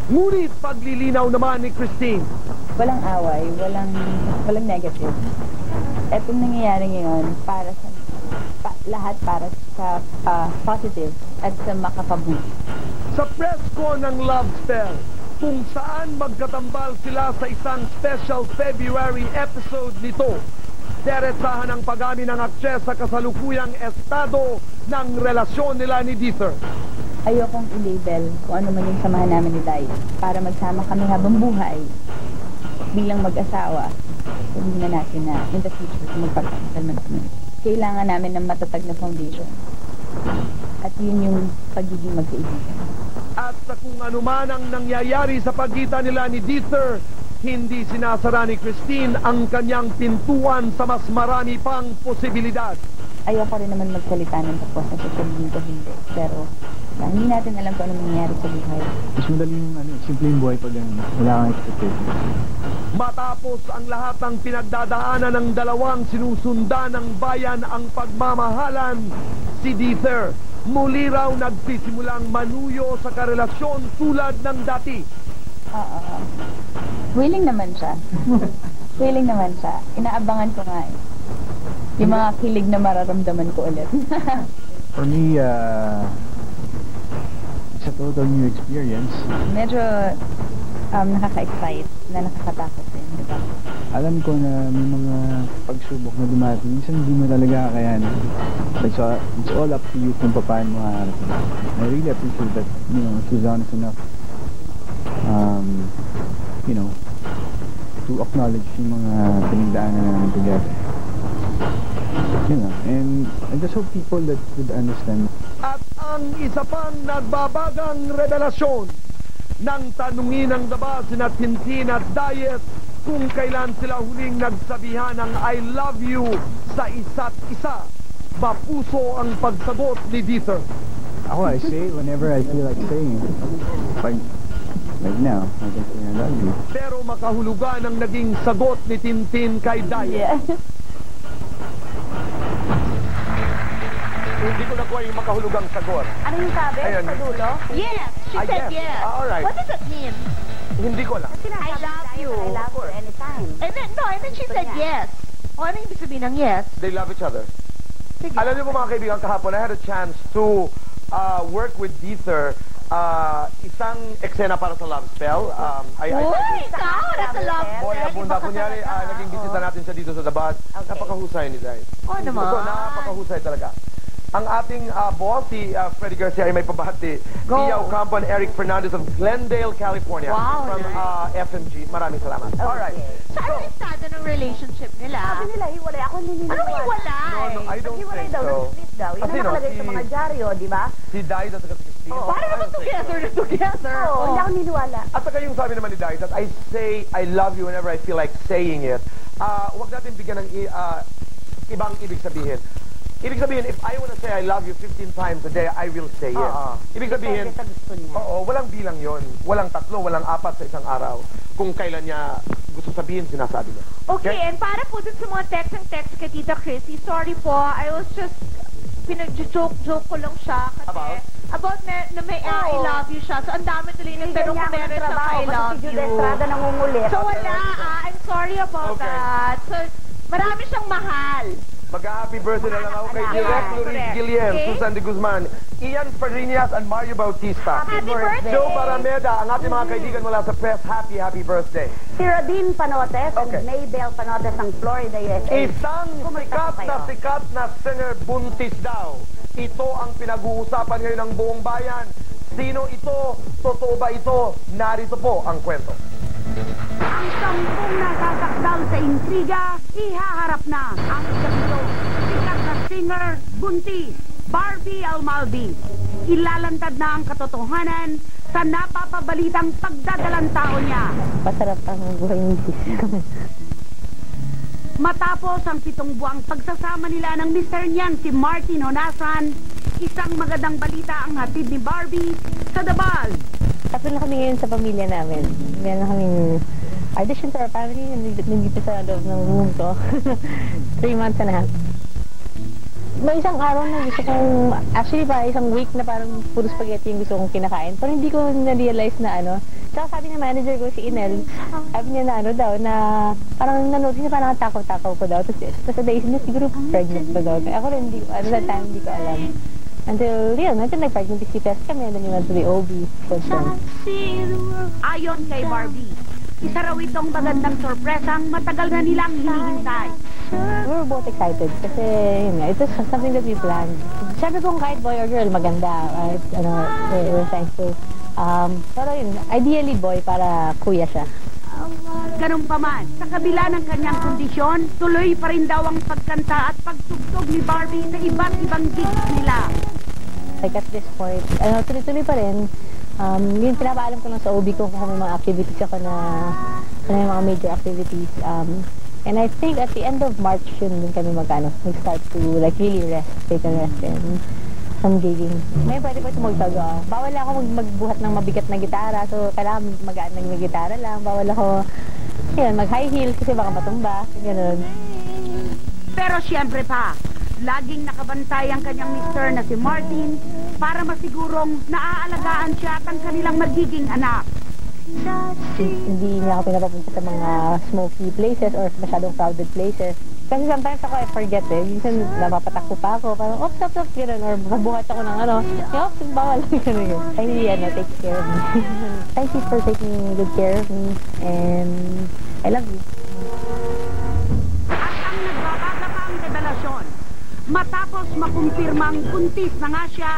Ngunit paglilinaw naman ni Christine. Walang away, walang negative. Etong nangyayari ngayon para sa lahat para sa positive at sa makakabuti. Sa press ko ng Love Spell, kung saan magkatambal sila sa isang special February episode nito, deresahan ang pag-amin ng aktres sa kasalukuyang estado ng relasyon nila ni Dieter. Ayokong i-label kung ano man yung samahan namin ni Dai para magsama kami habang buhay bilang mag-asawa. Sabihin na natin na in the future kung magpagkakasal man kami. Kailangan namin ng matatag na foundation. At yun yung pagiging magkaibigan. At sa kung ano man ang nangyayari sa pagitan nila ni Dieter, hindi sinasara ni Christine ang kanyang pintuan sa mas marami pang posibilidad. Ayoko rin naman magsalita ng tapos na sasabihin ko hindi. Pero hindi natin alam kung ano nangyayari sa buhay. Mas madaling simple yung buhay pag wala kang expectation. Matapos ang lahat ng pinagdadaanan ng dalawang sinusundan ng bayan ang pagmamahalan, si Dieter muli raw nagsisimulang manuyo sa karelasyon tulad ng dati. Willing naman siya. Willing naman siya. Inaabangan ko nga eh. Yung mga kilig na mararamdaman ko ulit. For me, it's a total new experience. Medyo nakaka-excite na nakakatakot din, di ba? Alam ko na may mga pagsubok na dumating. Minsan hindi mo talaga kakayanin. So, it's all up to you kung paano mo haharap. I really appreciate that, she's honest enough, to acknowledge yung mga pinagdaanan namin together. And I just hope people that would understand. At ang isa pang nagbabagang revelasyon nang tanungin ng daba sina Tintin at Diet kung kailan sila huling nagsabihan ng I love you sa isa't isa. Mapuso ang pagsagot ni Dieter. Ako, I say whenever I feel like saying it. Right now, I can say I love you. Pero makahulugan ang naging sagot ni Tintin kay Diet. Hindi ko nakuha yung makahulugang sagot. Ano yung sabi? Sa dulo? Yes, she said yes. yes. All right. What does it mean? Hindi ko lang. I love you. I love you anytime. And then she said yes. O ano yung ibig sabihin ng yes? They love each other. Sige. Alam niyo po mga kaibigan, kahapon I had a chance to work with Dieter. Isang eksena para sa Love Spell. Ikaw! Nasa Love Spell. Boy, abunda. Kunyari, naging bisita natin siya dito sa Dabad. Okay. Napakahusay ni Dai. Oo naman. Napakahusay talaga. Ang ating boss, si Freddy Garcia, ay may pabahati. Tia Ocampo and Eric Fernandez of Glendale, California. Wow, from FMG. Maraming salamat. Okay. Alright. So, ano yung estado ng relationship nila? Sabi nila, hiwalay. Ako naniniwala. Anong hiwalay? No, I don't Hiwalay think daw, so. nag-split daw. Yun ang Sino? nakalagay sa mga dyaryo, di ba? Si Dai at saka si Christine. Paano naman together na together? Oo, hindi ako niniwala. At saka yung sabi naman ni Dai that I say I love you whenever I feel like saying it. Huwag natin bigyan ng ibang ibig sabihin. Ibig sabihin, if I want to say I love you 15 times a day, I will say it. Ibig sabihin, walang bilang yon, walang tatlo, walang apat sa isang araw. Kung kailan niya gusto sabihin, sinasabi niya. Okay, and para po dun sa mga text kay Tita Chrissy, sorry po, I was just, pinag-joke ko lang siya kasi about na may I love you siya. So, ang dami tuloy ng tanong kung meron siya I love you. Si Jude Estrada nangungulit. So, wala. I'm sorry about that. So, marami siyang mahal. Mag-happy birthday na lang ako kay Direk Luis Guillen, Susan de Guzman, Ian Farinas, and Mario Bautista. Happy birthday! Joe Barameda, ang ating mga kaibigan mula sa press, happy birthday. Si Radine Panotes and Maybell Panotes ng Florida, USA. Isang sikat na singer buntis daw. Ito ang pinag-uusapan ngayon ng buong bayan. Sino ito? Totoo ba ito? Narito po ang kwento. Ang 10 nasasakdal sa intriga, ihaharap na ang ika-7 sikat na singer, buntis, Barbie Almaldi. Ilalantad na ang katotohanan sa napapabalitang pagdadalang tao niya. Pasarap ang buhay misis. Matapos ang 7 buwang pagsasama nila ng Mr. niyang si Martin Honasan, isang magandang balita ang hatid ni Barbie sa Dabal. Tapos na kami ngayon sa pamilya namin. Meron na kaming audition for our family. Nandito sa loob ng room ko. 3 months and a half. May isang araw na gusto kong, actually pa isang week na parang puro spaghetti yung gusto kong kinakain. Pero hindi ko na-realize na ano. Tsaka sabi ng manager ko, si Inel, sabi niya na ano daw, na parang nanotice niya parang takaw-takaw ko daw. Tapos sa naisip niya, siguro pregnant ko daw. Ako rin, that time hindi ko alam. Until, yun, until nag-pregnancy test kami, and then we went to the OB. Ayon kay Barbie, isa raw itong magandang sorpresang matagal na nilang hinihintay. We were both excited kasi, yun nga, it was something that we planned. Sabi kong kahit boy or girl, maganda. Right? Ano, we're thankful. Pero yun, ideally boy para kuya siya. Ganun pa man, sa kabila ng kanyang kondisyon, tuloy pa rin daw ang pagkanta at pagtugtog ni Barbie sa iba't ibang gigs nila. Like at this point, tuloy-tuloy pa rin. Yung pinapaalam ko lang sa OB ko kung may mga activities ako na may mga major activities. And I think at the end of March yun din kami mag-start to like really rest, take a rest and some gigging. Ngayon pwede pa ito magtaga. Bawal ako magbuhat ng mabigat na gitara, so kailangan magaan ng gitara lang. Bawal ako mag-high heels kasi baka matumba. Ganun. Pero siyempre pa, laging nakabantay ang kanyang mister na si Martin para masigurong naaalagaan siya at ang kanilang magiging anak. Hindi niya ako pinapapunta sa mga smoky places or masyadong crowded places. Kasi sometimes ako I forget eh. Minsan napapatakbo pa ako. Parang, stop, gano'n. Or mabuhat ako ng bawal. Gano'n yun. I really, take care of me. Thank you for taking good care of me. And I love you. At ang nagbabagabang revelasyon, matapos makumpirmang buntis na nga siya,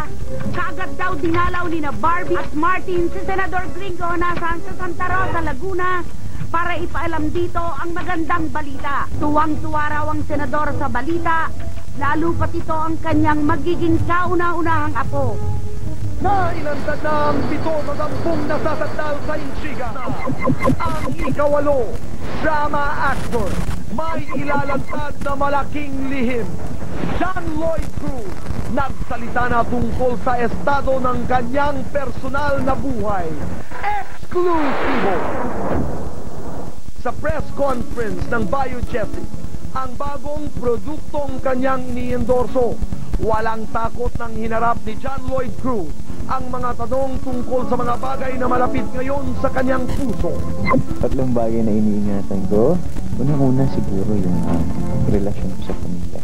kaagad daw dinalaw ni na Barbie at Martin si Senador Gringo nasaan sa Santa Rosa, Laguna para ipaalam dito ang magandang balita. Tuwang-tuwa raw ang senador sa balita, lalo pat ito ang kanyang magiging kauna-unahang apo. Nailantad na ang 7 na nasasandal sa intriga. Ang ikawalo, drama actor, may ilalantad na malaking lihim. John Lloyd Cruz, nagsalita na tungkol sa estado ng kanyang personal na buhay. Eksklusibo! Sa press conference ng Biojestic, ang bagong produktong kanyang iniendorso, walang takot ng hinarap ni John Lloyd Cruz ang mga tanong tungkol sa mga bagay na malapit ngayon sa kanyang puso. 3 bagay na iniingatan ko. Unang-una siguro yung relasyon ko sa pamilya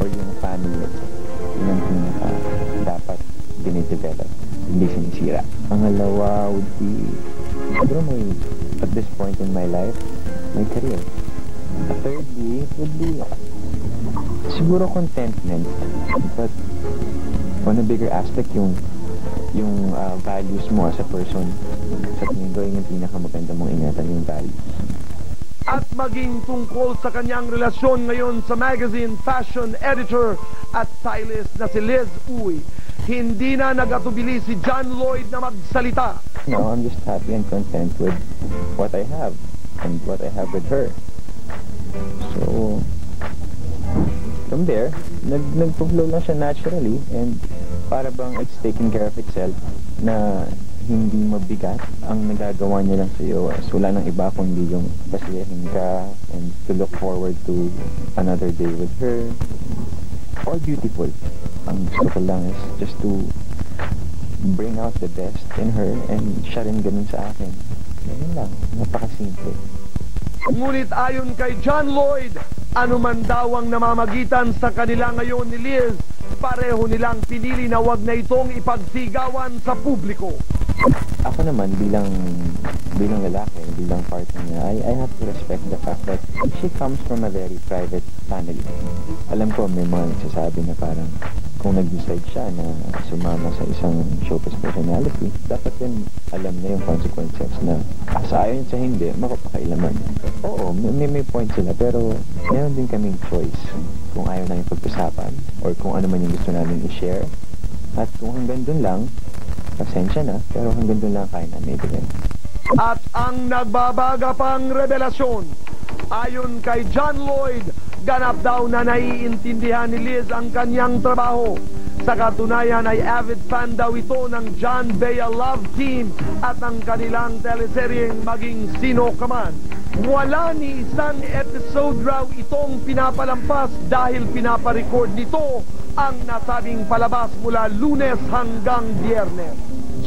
or yung family. Yun ang dapat dinidevelop, hindi sinisira. Pangalawa would be, siguro at this point in my life, my career. Thirdly would be siguro contentment, but on a bigger aspect yung values mo as a person. Sa tingin ko yung pinakamaganda mong ingatan yung values. At maging tungkol sa kanyang relasyon ngayon sa magazine fashion editor at stylist na si Liz Uy, hindi na nagatubili si John Lloyd na magsalita. No, I'm just happy and content with what I have and what I have with her. So, from there, nag-flow lang siya naturally and para bang it's taking care of itself na hindi mabigat ang nagagawa niya lang sa'yo. So, wala nang iba kundi yung pasiyahin ka and to look forward to another day with her. All beautiful. Ang gusto ko lang is just to bring out the best in her and siya rin ganun sa akin. Ganun lang. Napakasimple. Ngunit ayon kay John Lloyd, anuman daw ang namamagitan sa kanila ngayon ni Liz, pareho nilang pinili na wag na itong ipagsigawan sa publiko. Ako naman bilang lalaki, bilang partner niya, I have to respect the fact that she comes from a very private family. Alam ko may mga nagsasabi na parang kung nag-decide siya na sumama sa isang showbiz personality, dapat din alam niya yung consequences na sa ayon sa hindi, makapakailaman. Oo, may point sila, pero meron din kaming choice kung ayaw namin pag-usapan or kung ano man yung gusto namin i-share. At kung hanggang dun lang, pasensya na, pero hanggang doon lang kaya na ibigay. At ang nagbabaga pang revelasyon, ayon kay John Lloyd, ganap daw na naiintindihan ni Liz ang kanyang trabaho. Sa katunayan ay avid fan daw ito ng John Bea Love Team at ang kanilang teleseryeng Maging Sino Ka Man. Wala ni isang episode raw itong pinapalampas dahil pinaparecord nito ang nasabing palabas mula Lunes hanggang Biyernes.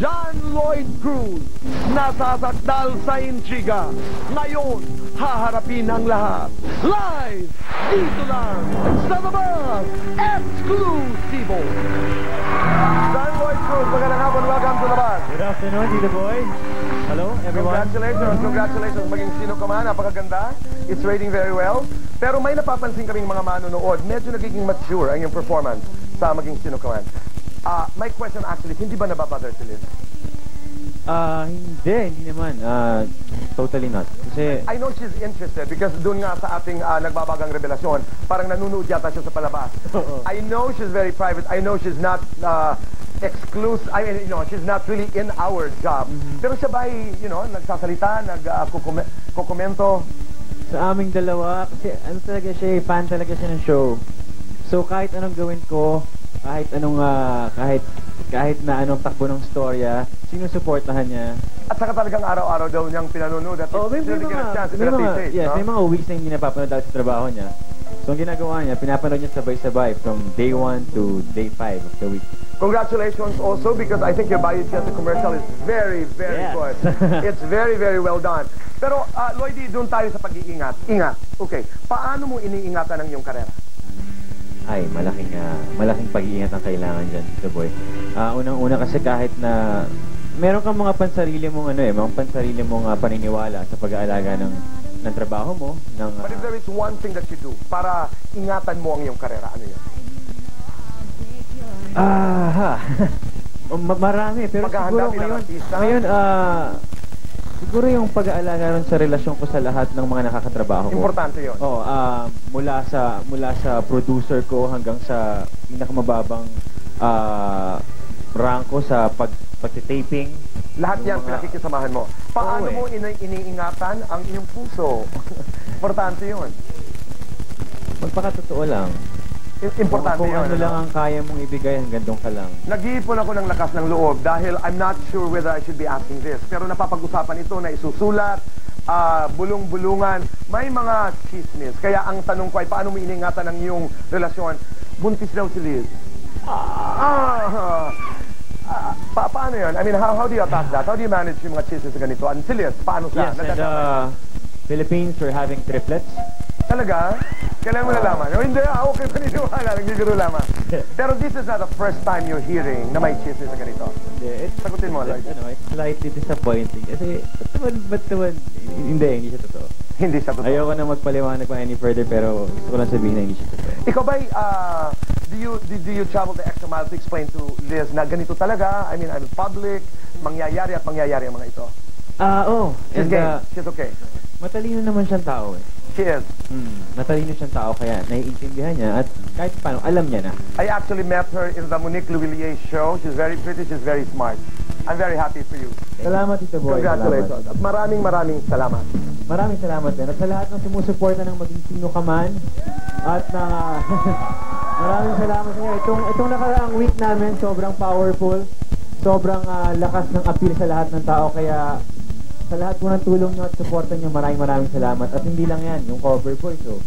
John Lloyd Cruz, nasasakdal sa intriga. Ngayon, haharapin ang lahat. Live, dito lang, sa The Buzz, Exclusivo. John Lloyd Cruz, magandang hapon. Welcome to The Buzz. Good afternoon, Tito Boy. Hello, everyone. Congratulations. Maging Sino Ka Man, napakaganda. It's rating very well. Pero may napapansin kaming mga manonood, medyo nagiging mature ang yung performance sa Maging Sino Ka Man. My question actually, hindi ba nababother si Liz? Hindi naman. Totally not. Kasi I know she's interested because doon nga sa ating nagbabagang revelasyon, parang nanunood yata siya sa palabas. I know she's very private. I know she's not exclusive. I mean, she's not really in our job. Pero siya ba ay, nagsasalita, nagkukomento? sa aming dalawa, kasi ano talaga siya, fan talaga siya ng show. So kahit anong gawin ko, kahit na anong takbo ng storya, sinusuportahan niya. At saka talagang araw-araw daw niyang pinanonood at may mga weeks na hindi napapanood dahil sa trabaho niya. So ang ginagawa niya, pinapanood niya sabay-sabay from day 1 to day 5 of the week. Congratulations also because I think your Biochetta commercial is very, very good. It's very, very well done. Pero Lloydie, doon tayo sa pag-iingat. Ingat. Okay. Paano mo iniingatan ang iyong karera? Ay, malaking pag-iingat ang kailangan dyan, Tito Boy. Unang-una kasi kahit na meron kang mga pansarili mong mga pansarili mong paniniwala sa pag-aalaga ng trabaho mo. But if there is one thing that you do para ingatan mo ang iyong karera, ano yan? Marami, pero siguro ngayon, siguro yung pag-aalaga rin sa relasyon ko sa lahat ng mga nakakatrabaho ko. Importante yun. Oo, mula sa producer ko hanggang sa pinakamababang rank ko sa pagtitaping. Lahat yan pinakikisamahan mo. Paano mo iniingatan ang iyong puso? Importante yun. Magpakatotoo lang. Importante kung yun. Ano lang ang kaya mong ibigay, hanggang doon ka lang. Nag-iipon ako ng lakas ng loob dahil I'm not sure whether I should be asking this. Pero napapag-usapan ito na isusulat, bulong-bulungan, may mga chismis. Kaya ang tanong ko ay paano mo iniingatan ang iyong relasyon? Buntis daw si Liz. Paano yun? I mean, how do you attack that? How do you manage yung mga chismis na ganito? And si Liz, paano siya? Yes, and Philippines, we're having triplets. Talaga? Kailan mo nalaman? Hindi, okay paniniwala. Nagbibiro lamang. Pero this is not the first time you're hearing na may chismis na ganito. Sagutin mo, Lloyd. It's slightly disappointing. Kasi, ba't naman, hindi siya totoo. Hindi siya totoo. Ayoko na magpaliwanag pa any further, pero gusto ko lang sabihin na hindi siya totoo. Ikaw ba'y, do you travel the extra mile to explain to Liz na ganito talaga? I mean, I'm public, mangyayari ang mga ito. Oo. She's game. She's okay. Matalino naman siyang tao eh. She is. Matalino siyang tao kaya naiintindihan niya at kahit paano, alam niya na. I actually met her in the Monique Louvillier show. She's very pretty, she's very smart. I'm very happy for you. Salamat, Tito Boy. Congratulations. At maraming salamat. Maraming salamat din. At sa lahat ng sumusuporta ng Maging Sino Ka Man. At maraming salamat sa inyo. Itong nakaraang week namin, sobrang powerful. Sobrang lakas ng appeal sa lahat ng tao. Kaya sa lahat po ng tulong nyo at suporta nyo, maraming salamat. At hindi lang yan, yung cover boy. So,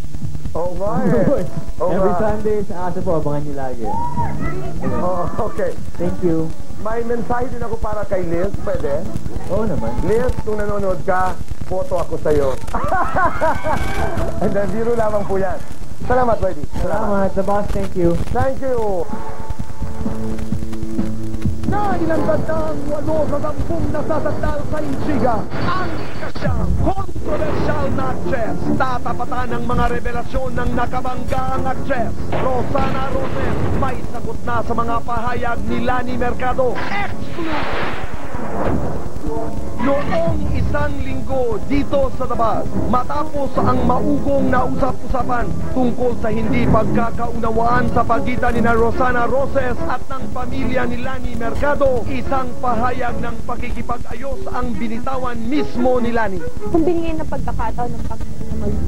every Sunday sa Asa po, abangan nyo lagi. Okay. Thank you. May mensahe din ako para kay Liz. Pwede? Oo naman. Liz, kung nanonood ka, boto ako sa'yo. And then, biro lamang po yan. Salamat, Lloydie. Salamat. The boss, thank you. Thank you. Na ilangad ng 80 nasasakdal sa intriga ang ikasyang kontrobersyal na actress. Tatapatan ng mga revelasyon ng nakabanggaang actress. Rosana Roses may sagot na sa mga pahayag ni Lani Mercado. Exclusive! Noong isang linggo dito sa Dabas matapos ang maugong na usap-usapan tungkol sa hindi pagkakaunawaan sa pagitan ni Rosana Roses at ng pamilya ni Lani Mercado, isang pahayag ng pakikipag-ayos ang binitawan mismo ni Lani. Kung binigyan ng pagkakataon ng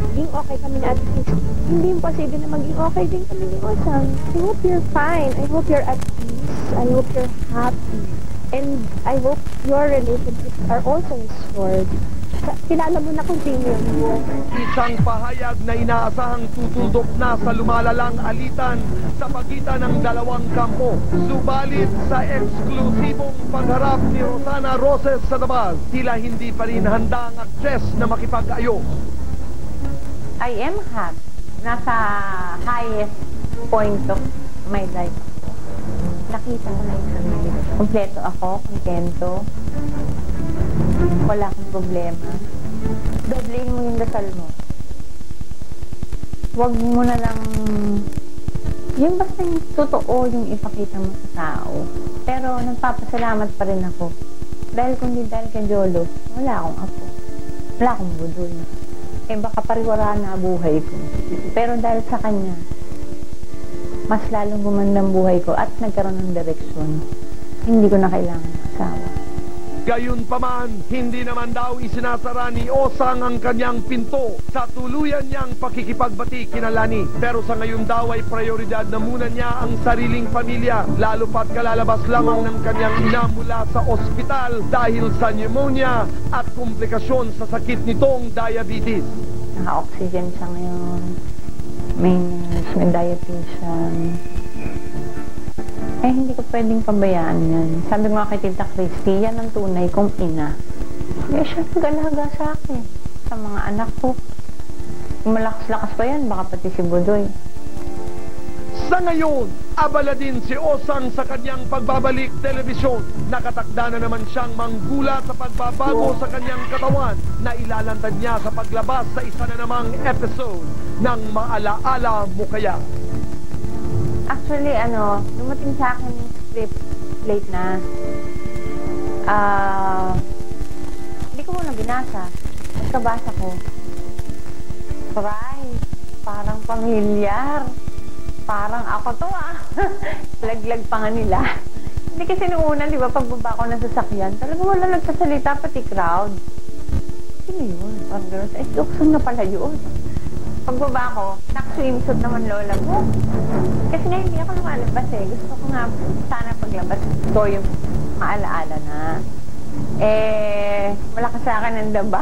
maging okay kami na at least, hindi imposible na maging okay din kami ni Osang. I hope you're fine. I hope you're at peace. I hope you're happy. And I hope your relationships are also restored. Kilala mo na kung sino yun. Isang pahayag na inaasahang tutuldok na sa lumalalang alitan sa pagitan ng dalawang kampo. Subalit sa eksklusibong pagharap ni Rosana Roses sa Dabas, tila hindi pa rin handa ang aktres na makipag-ayos. I am happy. Nasa highest point of my life. Nakita ko na yung sarili. Kompleto ako, kontento. Wala akong problema. Doblein mo yung dasal mo. Huwag mo na lang... Yung basta yung totoo yung ipakita mo sa tao. Pero nagpapasalamat pa rin ako. Dahil kung di dahil kay Jolo, wala akong apo. Wala akong budol. Eh baka pariwara na buhay ko. Pero dahil sa kanya, mas lalong gumandang buhay ko at nagkaroon ng direksyon. Hindi ko na kailangan asawa. Gayunpaman, hindi naman daw isinasara ni Osang ang kanyang pinto sa tuluyan niyang pakikipagbati kina Lani. Pero sa ngayon daw ay prioridad na muna niya ang sariling pamilya, lalo pat kalalabas lamang ng kanyang ina mula sa ospital dahil sa pneumonia at komplikasyon sa sakit nitong diabetes. Naka-oxygen siya ngayon. May diabetes siya. Eh, hindi ko pwedeng pabayaan yan. Sabi ko nga kay Tita Christy, yan ang tunay kong ina. Eh, siya nag-alaga sa akin. Sa mga anak ko. Kung malakas-lakas pa yan, baka pati si Budoy. Sa ngayon, abala din si Osang sa kanyang pagbabalik telebisyon. Nakatakda na naman siyang manggula sa pagbabago sa kanyang katawan na ilalantad niya sa paglabas sa isa na namang episode ng Maalaala Mo Kaya. Actually, dumating sa akin yung script late na. Hindi ko muna binasa. Pagkabasa ko, parang pamilyar. Parang ako to Laglag pa nga nila. Hindi kasi nung una, di ba, pagbaba ko ng sasakyan, talagang wala nagsasalita, pati crowd. Sino yun? Parang gano'n. Eh, Oksang na pala yun. Pagbaba ko, nak-swimsuit naman lola mo. Kasi nga hindi ako lumalabas eh. Gusto ko nga sana paglabas ko yung maalaala na. Eh, wala ka sa akin ng daba.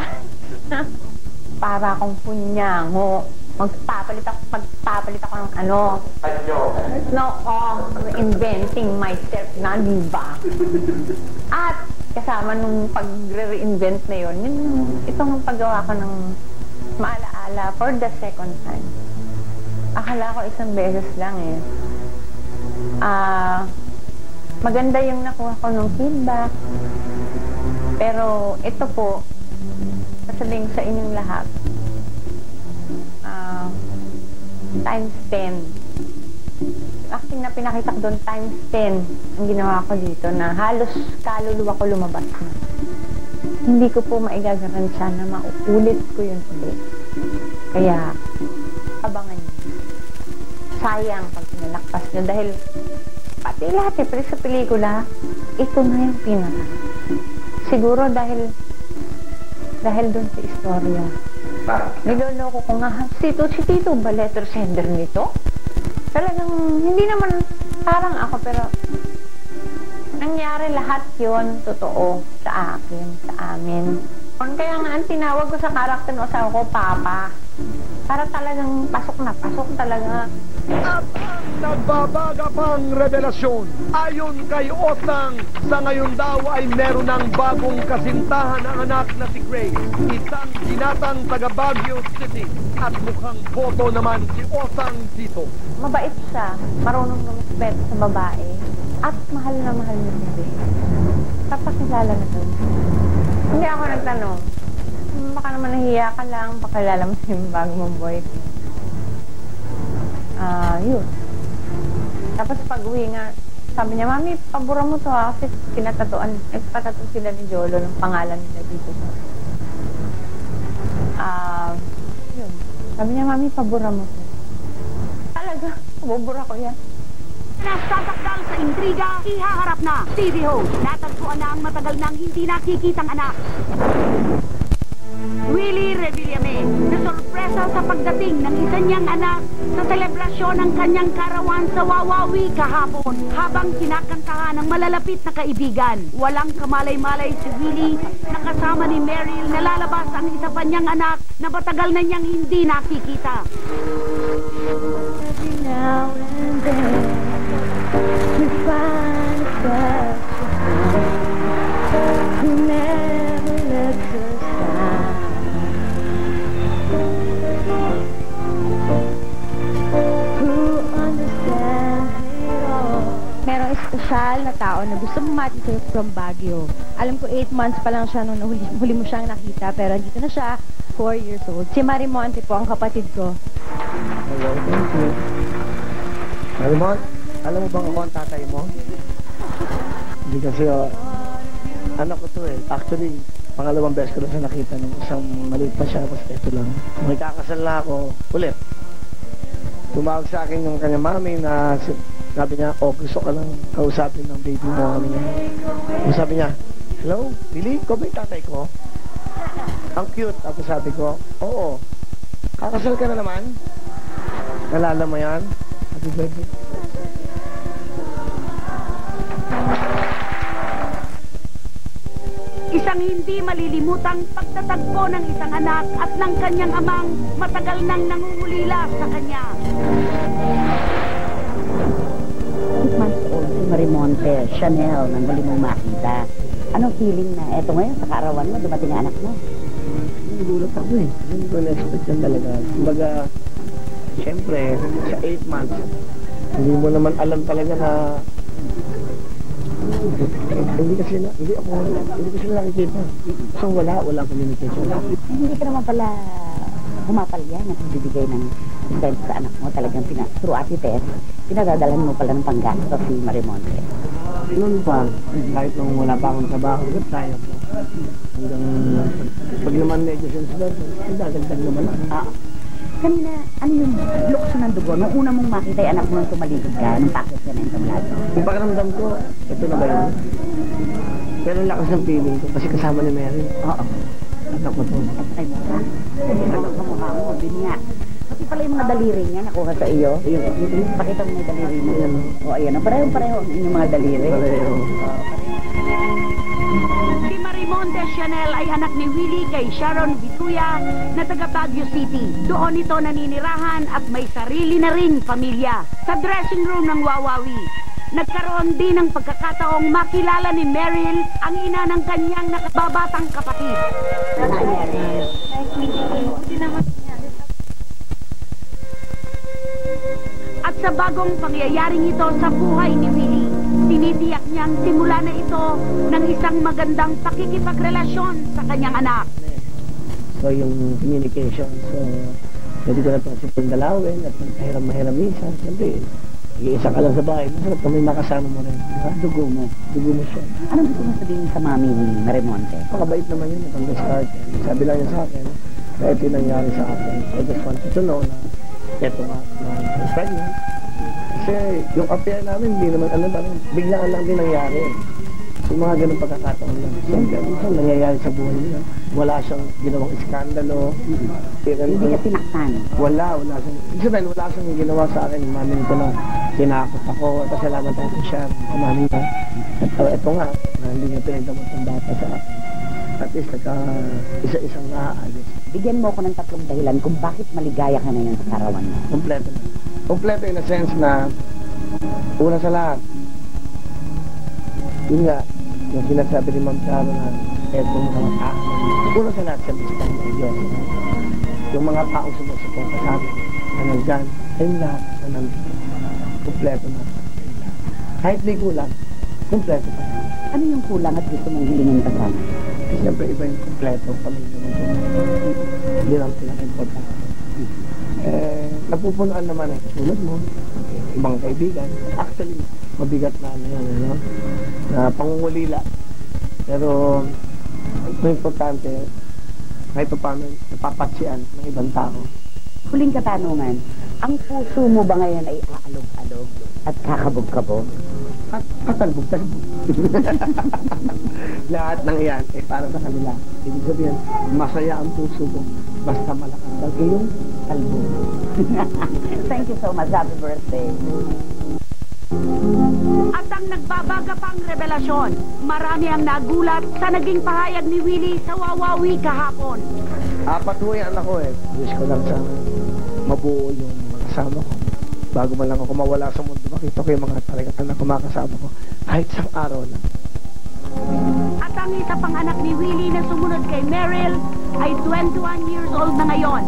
Para akong punyango. Magpapalit ako ng inventing myself na, diba? At kasama nung pag-re-invent na yun, itong paggawa ko ng maalaala for the second time. Akala ko isang beses lang eh. Maganda yung nakuha ko ng feedback. Pero ito po, sasabihin sa inyong lahat, times 10. Acting na pinakita ko doon, times 10 ang ginawa ko dito na halos kaluluwa ko lumabas na. Hindi ko po maigagarantiya na mauulit ko yun ulit. Kaya, abangan niyo. Sayang pag pinalakpas niyo dahil pati lahat pero sa pelikula, ito na yung pinaka. Siguro dahil doon sa istorya. Niloloko ko nga, si Tito ba letter sender nito? Talagang, hindi naman parang ako, pero nangyari lahat yon totoo sa akin, sa amin. Kaya nga, ang tinawag ko sa karakter ng asawa ko, Papa. Para talagang pasok na pasok talaga. At ang nagbabaga pang revelasyon, ayon kay Osang, sa ngayon daw ay meron ng bagong kasintahan ng anak na si Grace, isang binatang taga Baguio City, at mukhang boto naman si Osang dito. Mabait siya, marunong lumispeto sa babae, at mahal na si Grace. Kapakilala na doon. Hindi ako nagtanong. Baka naman nahiya ka lang, pakilala mo yung bago mong boyfriend. Yun. Tapos pag-uwi nga, sabi niya, Mami, pabura mo to kasi nagpatato sila ni Jolo ng pangalan nila dito sa Yun. Sabi niya, Mami, pabura mo ko. Talaga, pabura ko yan. Nasasakdal sa intriga, ihaharap na. TV host, natagpuan na ang matagal nang hindi nakikitang anak. Willie Revillame, nasorpresa sa pagdating ng isa niyang anak sa selebrasyon ng kanyang karawan sa Wawawi kahapon. Habang kinakantahan ng malalapit na kaibigan, walang kamalay-malay si Willie na kasama ni Meryl na lalabas ang isa pa niyang anak na matagal na niyang hindi nakikita. Every now and then we find a touch who never lets us down. Who understands it all. Merong espesyal na tao na gusto bumati sa'yo from Baguio. Alam ko 8 months pa lang siya nung huli mo siyang nakita, pero dito na siya, 4 years old. Si Marimonte po, ang kapatid ko. Hello, thank you. Marimon, alam mo bang ako ang tatay mo? Hindi kasi, anak ko to eh. Actually, pangalawang beses ko na siya nakita nung isang maliit pa siya, basta ito lang. May kakasal na ako ulit. Tumawag sa akin yung kanya mami na sabi niya, gusto ka lang kausapin ng baby mo. Sabi niya, hello, Billy, ko ba yung tatay ko? Ang cute. Tapos sabi ko, oo. Kakasal ka na naman? Nalala mo yan? Happy birthday. Isang hindi malilimutang pagtatagpo ng isang anak at ng kanyang amang matagal nang nangungulila sa kanya. 8 months old si Marimonte, Chanel, nang huli mong makita. Anong feeling na eto ngayon sa kaarawan mo, dumating ang anak mo? Nagulat ako eh. Hindi ko na-expect yan talaga. Kumbaga, siyempre, sa 8 months, hindi mo naman alam talaga na hindi ko sila nakikita. So walang communication. Hindi ka naman pala pumapalya na pagbibigay ng sustento sa anak mo. Talagang through Ate Tess, pinadadalhan mo pala ng panggastos si Marimonte. Noon pa, kahit nung wala pa akong trabaho, kaya po. Hanggang pag naman negosyon sila, dagdag naman ako. Kanina, ano yung lukso ng dugo? Nung una mong makita yung anak mo nung tumaligod ka, nung pakit ka na yung tablado? Yung pakiramdam ko, ito na ba yun? Pero ang lakas ng feeling ko kasi kasama ni Mary. Oo. Anak ko to. Ay, mukha. Anak sa mukha mo, binya. Pati pala yung mga daliri niya nakuha sa iyo. Pakita mo yung daliri mo. O, ayan. Pareho-pareho ang inyong mga daliri. Pareho. Si Marimonte Chanel ay anak ni Willie kay Sharon Vituya na taga Baguio City. Doon ito naninirahan at may sarili na ring pamilya. Sa dressing room ng Wawawi, nagkaroon din ng pagkakataong makilala ni Meryl ang ina ng kanyang nakababatang kapatid. At sa bagong pangyayaring ito sa buhay ni Willie, tinitiyak niyang simula na ito ng isang magandang pakikipagrelasyon sa kanyang anak. So yung communication, so hindi ko na ito super dalawin at mahirap minsan. Siyempre, isa ka lang sa bahay, masarap kami makasama mo rin. Dugo mo siya. Anong gusto mo sabihin sa mami ni Marimonte? Makabait naman yun at ang start. Sabi lang niya sa akin, na ito yung nangyari sa akin. I just want to know na ito nga, na pregnant. Kasi yung affair namin, hindi naman biglaan lang din nangyari. Yung mga ganun pagkakataon lang. Siyempre, minsan nangyayari sa buhay niya. Wala siyang ginawang iskandalo. Hindi ka tinaktan? Wala siyang. Ibig sabihin, wala siyang ginawa sa akin. Mami ko na tinakot ako. Pasalamat ako siya. Mami niya. At ito nga, hindi niya pinagdamot ng bata sa akin. At least, isa-isang naaalis. Bigyan mo ko ng 3 dahilan kung bakit maligaya ka na yun sa karawan mo. Kompleto na. Kompleto in a sense na, una sa lahat, yun nga, yung sinasabi ni Ma'am Charo na etong mga tao. Una sa lahat sa lista ng Diyos. Yung mga taong sumusupong sa amin na nandyan, ayun lahat na nandito. Kompleto na. Kahit may kulang, kompleto pa. Ano yung kulang at gusto mong hilingin pa sana? Kasi siyempre iba yung kompleto pamilya mo. Hindi lang pinaka-importante. Napupunuan naman ang tulad mo, ibang kaibigan. Actually, mabigat na yan, na pangungulila. Pero, ito importante, kahit pa paano napapatsian ng ibang tao. Huling katanungan, ang puso mo ba ngayon ay aalog-alog at kakabog-kabog? At katalbog-talbog. Lahat ng iyan ay para sa kanila. Ibig sabihin, masaya ang puso mo basta malakas ang iyong talbog. Thank you so much. Happy birthday. At ang nagbabaga pang revelasyon, marami ang nagulat sa naging pahayag ni Willie sa Wawawi kahapon. Apat mo yan ako eh. Wish ko lang sana mabuo yung mga kasama ko. Bago man lang ako mawala sa mundo, makita ko yung mga talikatan na kumakasama ko. Kahit isang araw lang. At ang isa pang anak ni Willie na sumunod kay Meryl ay 21 years old na ngayon.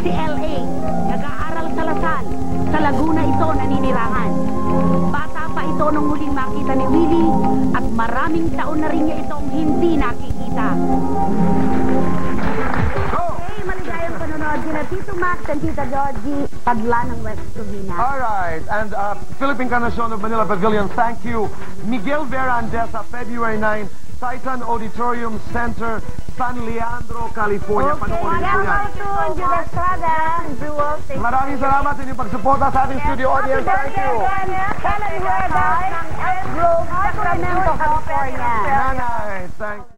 Si L.A. Nag-aaral sa Lasal. Sa Laguna ito naninirahan. Bata pa ito nung huling makita ni Willie at maraming taon na rin niya itong hindi nakikita. Hey, maligayang panonood sila Tito Max and Tita Georgie, Padla ng West Covina. Alright, and Philippine Carnacion of Manila Pavilion, thank you. Miguel Vera Andesa, February 9, Titan Auditorium Center, San Leandro, California. Panoorin po yan. Maraming salamat sa inyong pagsuporta sa ating studio audience. Thank you. Helen Huerta ng Elk Grove, Sacramento, California. Nanay, thank you.